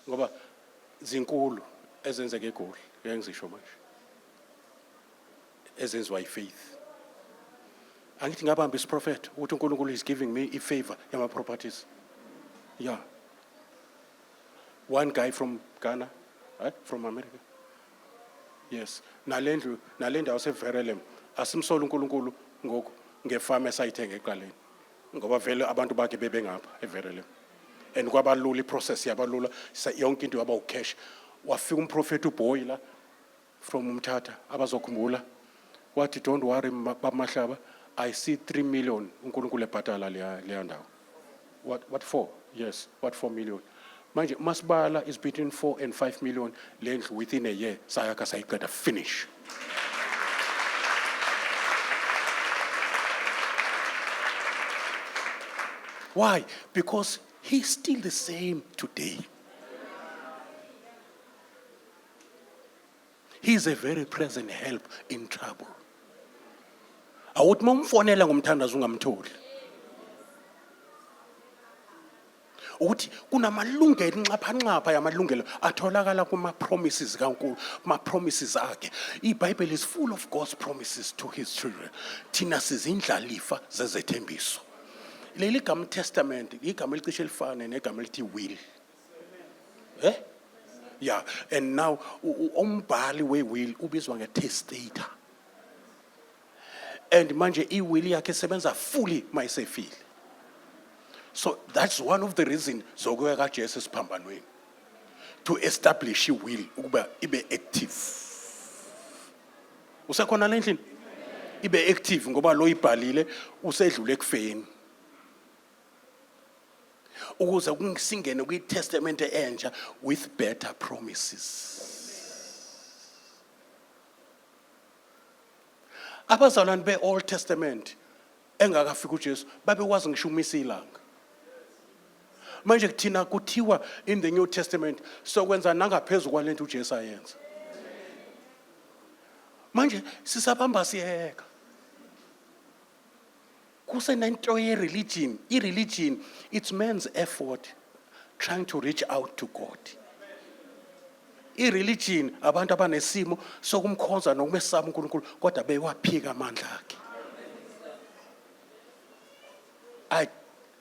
ngoba zinkulu ezenzeke eGoli engizisho manje. Ezenziwa ifaith. Angithi ngabamba isiprophet ukuthi uNkulunkulu is giving me a favor yama properties. Yeah. One guy from Ghana, right? From America. Yes. Nalendlu waseVerelem asimsola uNkulunkulu ngoku ngefarm esayithenga eqaleni. Ngoba vele abantu bakhe bebengapha eVerelem. And kwabalula iprocess yabalula yonke into yaba ucash. Wafika umprofeti uBoyila from Umthatha abazokhumbula. What, don't worry, Mahlaba, I see 3 million uNkulunkulu ebhatala leya ndawo. What for? Yes, what 4 million? Manje Masbala is between 4 and 5 million length within a year. Sayaka sayiqeda finish. Why? Because he's still the same today. He's a very present help in trouble. Awuthi momfonela ngomthandazo ungamtholi. Uthi kunamalungelo nxaphanxapha yamalungelo atholakala kuma promises kaNkulunkulu, ma promises akhe. IBhayibheli is full of God's promises to his children. Thina sizindlalifa zezethembiso. Leli gama testament igama elicishe elifana negama elithi will. Yeah, and now umbhali we-will ubizwa nge-testator. And manje i-will yakhe sebenza fully mayisefile. So that's one of the reasons zokuya kaJesu esiphambanweni, to establish i-will ukuba ibe active. Usekhona le ndlini? Ibe active ngoba lo ibhalile usedlule ekufeni. ukuze singene kwi-testament entsha with better promises. Abazalwane be-Old Testament engakafika uJesu babekwazi ngisho umisa ilanga. Manje kuthina kuthiwa in the New Testament sokwenza nangaphezulu kwalento uJesu ayenza. Manje sisabamba siyeka. Kusenento ye-religion. I-religion, it's man's effort trying to reach out to God. I-religion, abantu abanesimo sokumkhonza nokumesaba uNkulunkulu kodwa bewaphika amandla akhe. I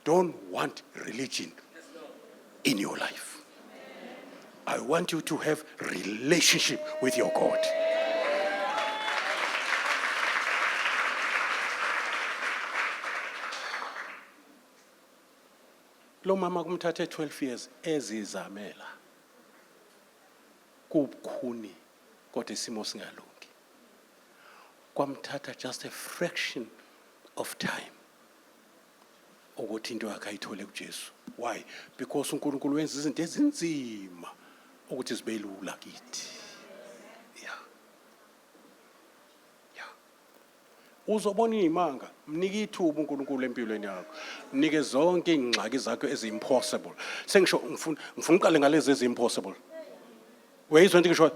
don't want religion in your life. I want you to have relationship with your God. Lo mama kumthathe 12 years ezizamela kubukhuni kodwa isimo singalungi. Kwamthatha just a fraction of time ukuthi into yakhe ayithole kuJesu. Why? Because uNkulunkulu wenza izinto ezinzima ukuthi zibe lula kithi. Uzobona imanga, mnike ithuba uNkulunkulu empilweni yakho. Mnike zonke ingxaki zakho ezimpossible. Sengisho ngifuna uqale ngalezi ezimpossible. Weyizwa into ngisho?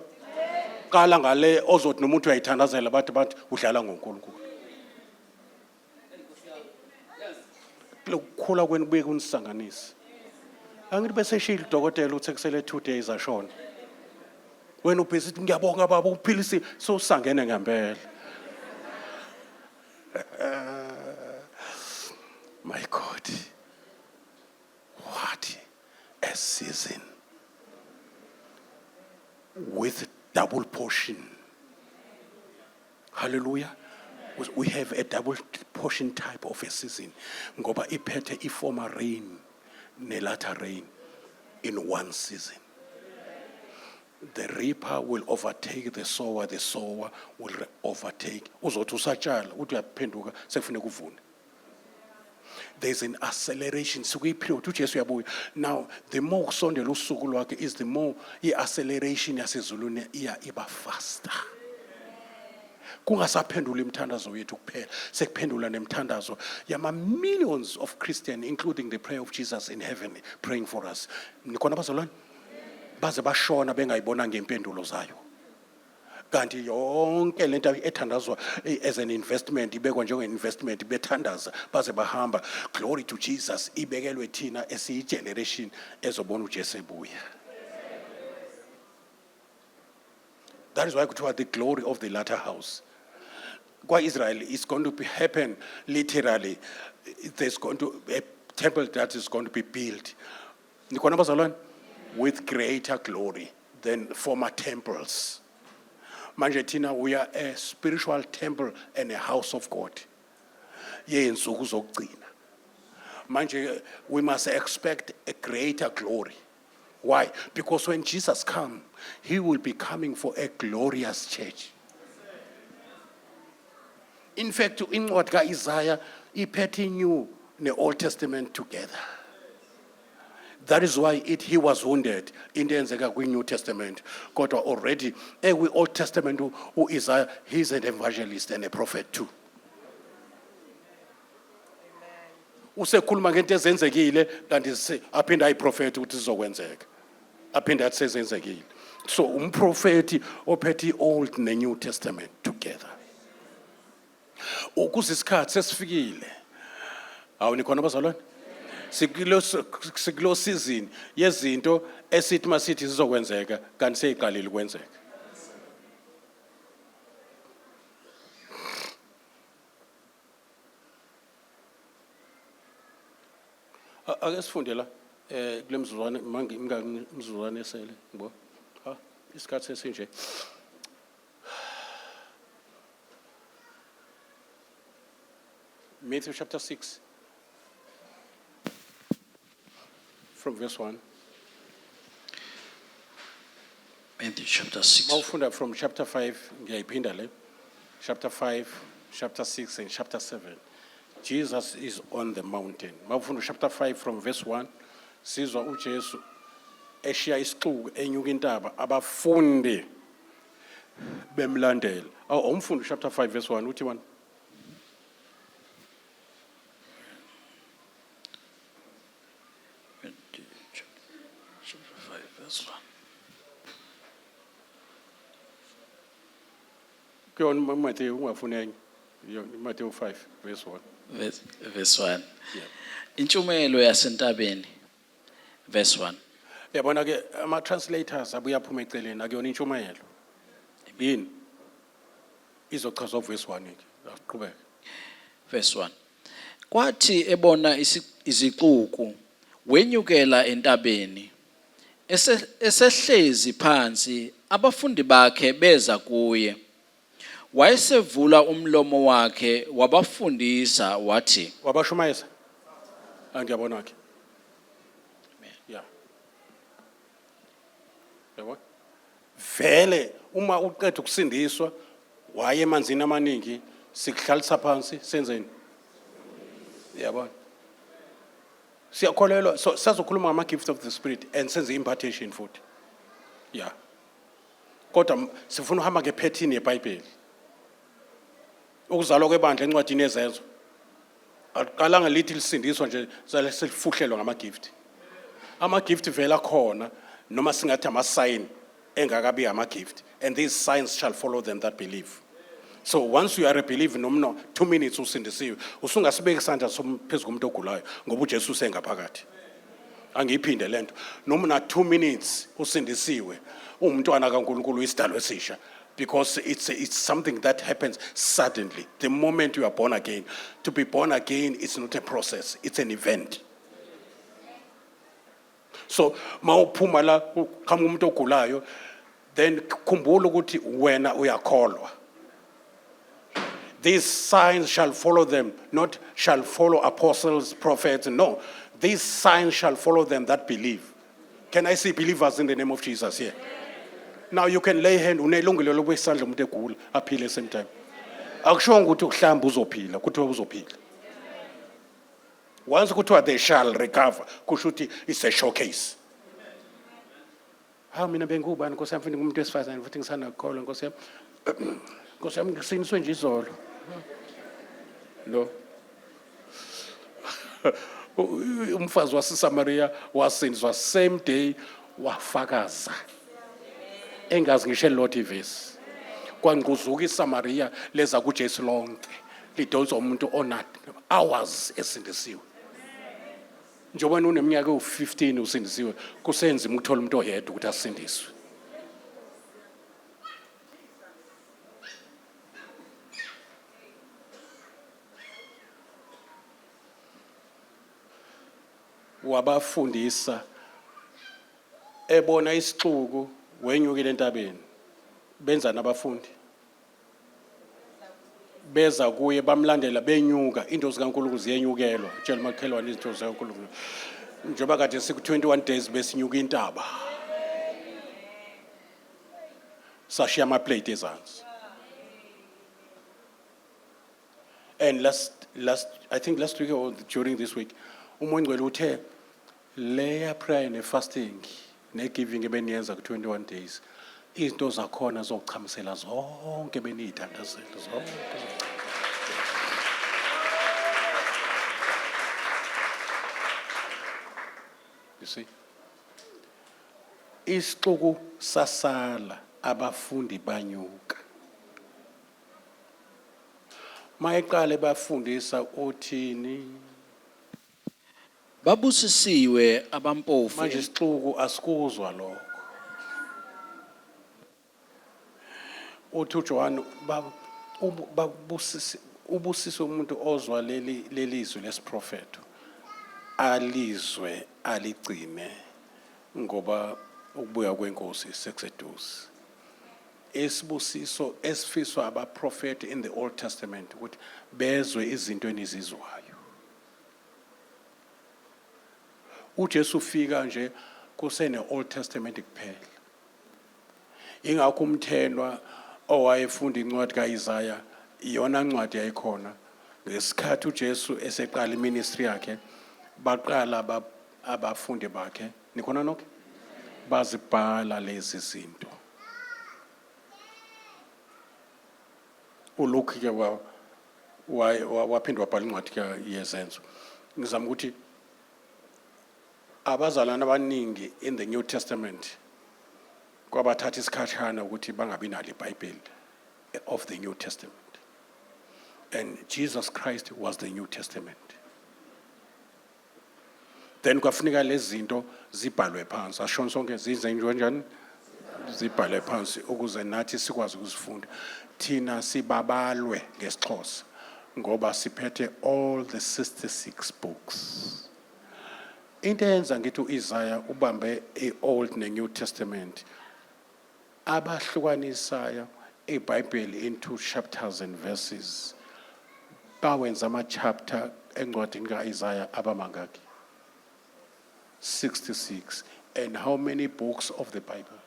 Qala ngale ozothi nomuntu uyayithandazela bathi udlala ngoNkulunkulu. Lokukhula kwenu kubuye kunisanganise. Angithi bese shilo dokotela uthe kusele 2 days ashona. Wena ubhesi ngiyabonga baba uphilisi so sangene ngempela. My God, what a season with double portion. Hallelujah. We have a double portion type of a season. Ngoba iphethe former rain, ne latter rain in one season. The reaper will overtake the sower will overtake. Uzothi usatshala uthi uyaphenduka sekufuneka uvune. There's an acceleration. Sukuyiphiwa uJesu uyabuya. Now the more kusondela usuku lwakhe is the more i-acceleration yasezulwini iba faster. Kungasaphendula imithandazo yethu kuphela, sekuphendula nemithandazo yama millions of Christians, including the prayer of Jesus in heaven praying for us. Nikhona bazalwane? Baze bashona bengayibona ngempendulo zayo. Kanti yonke lento ethandazwa as an investment ibekwa njenge investment bethandaza baze bahamba. Glory to Jesus ibekelwe thina esi generation ezobona uJesu ebuya. That is why kuthiwa the glory of the latter house. Kwa Israel is going to happen literally. There's going to be a temple that is going to be built. Nikhona bazalwane? With greater glory than former temples. Manje thina we are a spiritual temple and a house of God. Yensuku zokugcina. Manje we must expect a greater glory. Why? Because when Jesus comes, he will be coming for a glorious church. In fact, in what Isaiah, he put New and the Old Testament together. That is why he was wounded in the New Testament. God already, we Old Testament who Isaiah, he's an evangelist and a prophet too. Usekhuluma ngento ezenzekile kanti aphinda ayiprofeti ukuthi sizokwenzeka. Aphinda athi sezenzekile. So umprofeti ophethe Old and New Testament together. Ukuze isikhathi sesifikile. Awunikhona bazalwane? Sikulo season yezinto esithi masithi sizokwenzeka kanti seyiqalile ukwenzeka. Ake sifunde la kule mzuzwana imizuzwana esele ngbo. Ha isikhathi sesinje. Matthew chapter 6 from verse 1. Matthew chapter 6. Mawufunda from chapter 5 ngiyayiphinda le. Chapter 5, chapter 6 and chapter 7. Jesus is on the mountain. Mawufunda chapter 5 from verse 1 sizwa uJesu eshiya isixuku enyuka intaba abafundi bemlandela. Umfundi chapter 5 verse 1 uthi 1. Chapter 5 verse 1. Kuyona Matthew ungafuneki. Matthew 5 verse 1. Verse 1. Yeah. Intshumayelo yasentabeni. Verse 1. Yabona ke ama translators abuya aphuma eceleni akuyona intshumayelo. Yini? Izochazwa verse 1 ke. Asiqhubeke. Verse 1. Kwathi ebona izixuku wenyukela entabeni esehlezi phansi abafundi bakhe beza kuye. Wayesevula umlomo wakhe wabafundisa wathi. Wabashumayeza? Ngiyabona ke. Yeah. Yabo? Vele uma uqeda ukusindiswa waye emanzini amaningi sikuhlalisa phansi senzeni? Yabo? Siyakholelwa so sazokhuluma ngama gifts of the spirit and senze impartation futhi. Yeah. Kodwa sifuna uhamba ngepattern yeBhayibheli. Ukuzalwa kwebandla encwadini yezenzo. Aqalanga lithi lisindiswa nje selifuhlelwa ngama gift. Ama gift vela khona noma singathi ama sign engakabi ama gift, and these signs shall follow them that believe. So once you are a believer noma 2 minutes usindisiwe usungasibeki isandla phezulu komuntu ogulayo ngoba uJesu usengaphakathi. Angiyiphinde lento noma na 2 minutes usindisiwe umntwana kaNkulunkulu isidalwa esisha, because it's something that happens suddenly the moment you are born again. To be born again is not a process, it's an event. So mawuphuma la uqhamuka umuntu ogulayo, then khumbula ukuthi wena uyakholwa. These signs shall follow them, not shall follow apostles, prophets. No, these signs shall follow them that believe. Can I see believers in the name of Jesus here? Now you can lay hand unelungelo lokwesandla umuntu egula aphile same time. Akusho ukuthi ukuhlamba uzophila, kuthiwa uzophila. Once kuthiwa they shall recover, kusho ukuthi it's a showcase. Ha mina bengubani Nkosi yami, mfuna umuntu wesifazane futhi ngisana ukukholwa Nkosi yami. Nkosi yami ngisiniswe nje izolo. No. Umfazi waseSamaria wasindiswa same day wafakaza. Engazi ngisho elilodwa ivesi. Kwanquzuka iSamaria leza kuJesu lonke. Lidonsa umuntu onat hours esindisiwe. Njengoba uneminyaka u15 usindisiwe, kusenzima ukuthola umuntu oyedwa ukuthi asindiswe. Wabafundisa ebona isixuku wenyukile entabeni. Benza nabafundi beza kuye bamlandela benyuka, into zikaNkulunkulu ziyenyukelwa. Tshela makhelwane izinto zikaNkulunkulu. Njengoba kade siku 21 days besinyuka intaba. Sashiya ama plate ezansi. And I think last week or during this week, uMongcwele uthe layer prayer ne fasting ne giving ebeniyenza ku 21 days. Izinto zakhona zokuchamisela zonke beniyithandazela zonke. You see? Isixuku sasala abafundi banyuka. Mayeqale bafundisa uthini? Babusisiwe abampofu. Manje isixuku asikuzwa lokho. Uthi uJohn ubusise umuntu ozwa lelizwi lesiprofeto. Alizwe aligcine ngoba ukubuya kwenkosi sekuseduze. Esibusiso esifiswa abaprofeti in the Old Testament ukuthi bezwe izinto enizizwayo. uJesu ufika nje kusene Old Testament kuphela. Ingakho umthenwa owayefunda incwadi kaIsaya iyona ncwadi yayikhona ngesikhathi uJesu eseqala iministry yakhe, baqala abafundi bakhe nikhona nonke bazibhala lezi zinto. uLuke ke waphinda wabhala incwadi ke yezenzo. Ngizama ukuthi abazalwana abaningi in the New Testament kwabathatha isikhatshana ukuthi bangabi nalo iBhayibheli of the New Testament. And Jesus Christ was the New Testament. Then kwafuneka lezi zinto zibhalwe phansi. Ashona sonke zizenjwa njani? Zibhalwe phansi ukuze nathi sikwazi ukuzifunda. Thina sibabalwe ngesixhosa ngoba siphethe all the 66 books. Into eyenza ngithi uIsaiah ubambe iOld neNew Testament abahlukanisaya iBhayibheli into chapters and verses. Bawenza ama-chapter encwadini kaIsaiah abamangaki? 66. And how many books of the Bible?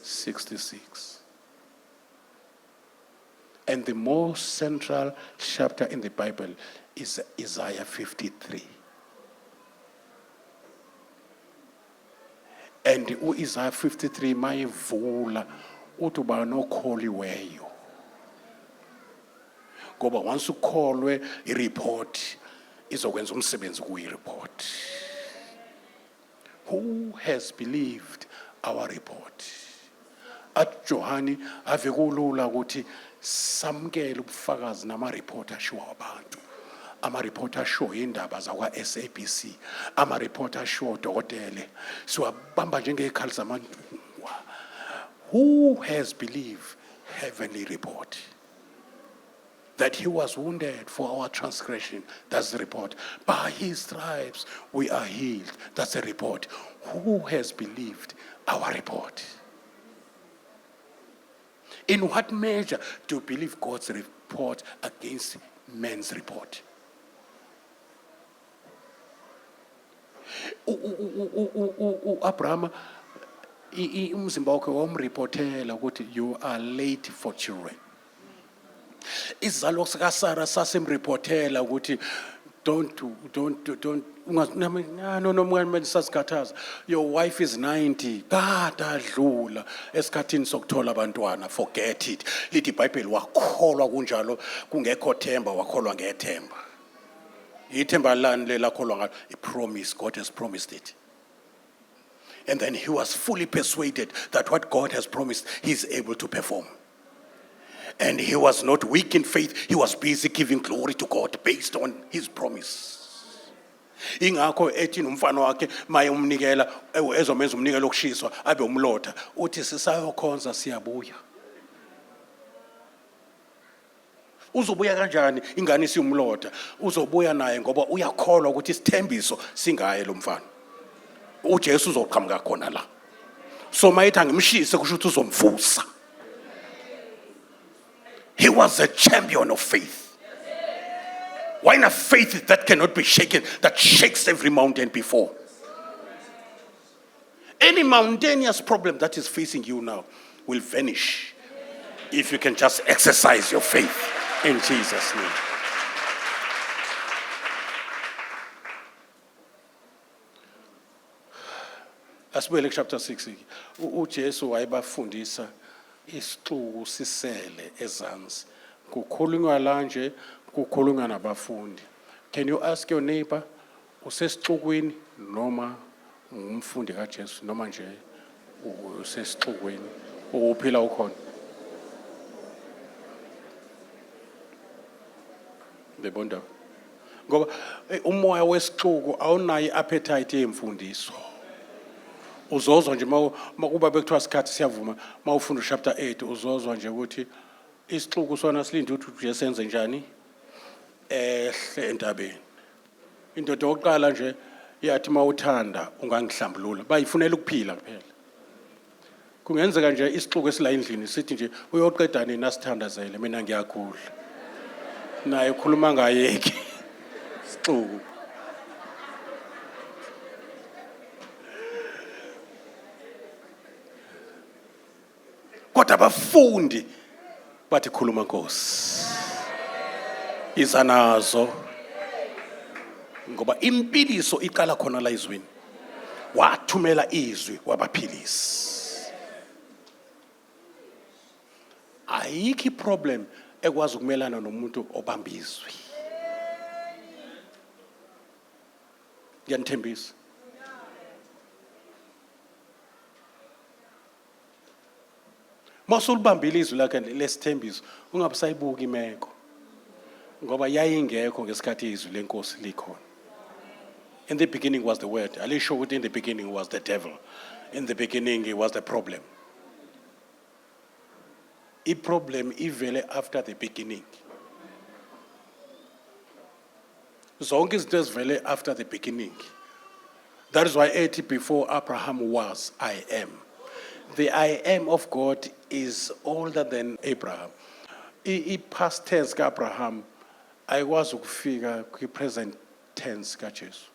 66. And the most central chapter in the Bible is Isaiah 53. And Isaiah 53 mayivula uthi uba nokholiweyo. Ngoba once ukholwe ireport izokwenza umsebenzi kuyi-report. Who has believed our report? At Johani ave kulula ukuthi samkele ubufakazi nama-report ashiwo abantu. Ama-report ashiwo indaba zakwa-SABC, ama-report ashiwo odokotele. Siwabamba njengezikhali zamantungwa. Who has believed heavenly report? That he was wounded for our transgression. That's the report. By his stripes we are healed. That's the report. Who has believed our report? In what measure do you believe God's report against man's report? Abraham, umzimba wakhe wamreportela ukuthi you are late for children. Isizalo sikaSara sasemreportela ukuthi don't sasikhathaza. Your wife is 90. Kade adlula esikhathini sokuthola abantwana. Forget it. Lithi iBhayibheli wakholwa kunjalo kungekho themba wakholwa ngethemba. Ithemba lani lelakholwa ngalo? A promise. God has promised it. And then he was fully persuaded that what God has promised, he is able to perform. And he was not weak in faith. He was busy giving glory to God based on his promise. Ingakho ethi nomfana wakhe maye umnikela ezomenza umnikelo okushiswa abe umlotha uthi sisayokhonza siyabuya. Uzobuya kanjani ingane isiyumlotha? Uzobuya naye ngoba uyakholwa ukuthi isithembiso singaye lo mfana. uJesu uzoqhamuka khona la. So mayithi angimshise kusho ukuthi uzomvusa. He was a champion of faith. Why not faith that cannot be shaken, that shakes every mountain before? Any mountainous problem that is facing you now will vanish if you can just exercise your faith in Jesus' name. Asibuyele chapter 6. uJesu wayebafundisa isixuku sisele ezansi. Kukhulunywa la nje, kukhulunywa nabafundi. Can you ask your neighbor, usesixukwini noma umfundi kaJesu noma nje usesixukwini uphila ukhona? Bebonda. Ngoba umoya wesixuku awunayo appetite yemfundiso. Uzozwa nje makuba bekuthiwa isikhathi siyavuma mawufunda chapter 8 uzozwa nje ukuthi isixuku sona silinde ukuthi nje senze njani ehle entabeni. Indoda yokuqala nje yathi mawuthanda ungangihlambulula bayifunela ukuphila kuphela. Kungenzeka nje isixuku esila endlini sithi nje uyoqeda nini asithandazele mina ngiyakudla. Naye ukhuluma ngayeki isixuku. Kodwa abafundi bathi khuluma Nkosi. Izanazo ngoba impiliso iqala khona la izweni. Wathumela izwi wabaphilisa. Ayikho iproblem ekwazi ukumelana nomuntu obamba izwi. Ngiyanithembisa. Masulibambile izwi lakhe lesithembiso, ungabusayibuka imeko. Ngoba yayingekho ngesikhathi izwi lenkosi likhona. In the beginning was the word. Alisho ukuthi in the beginning was the devil. In the beginning it was the problem. I problem ivele after the beginning. Zonke izinto ezivele after the beginning. That is why 80 before Abraham was, I am. The I am of God is older than Abraham. I past tense ka Abraham ayikwazi ukufika kwi present tense ka Jesu.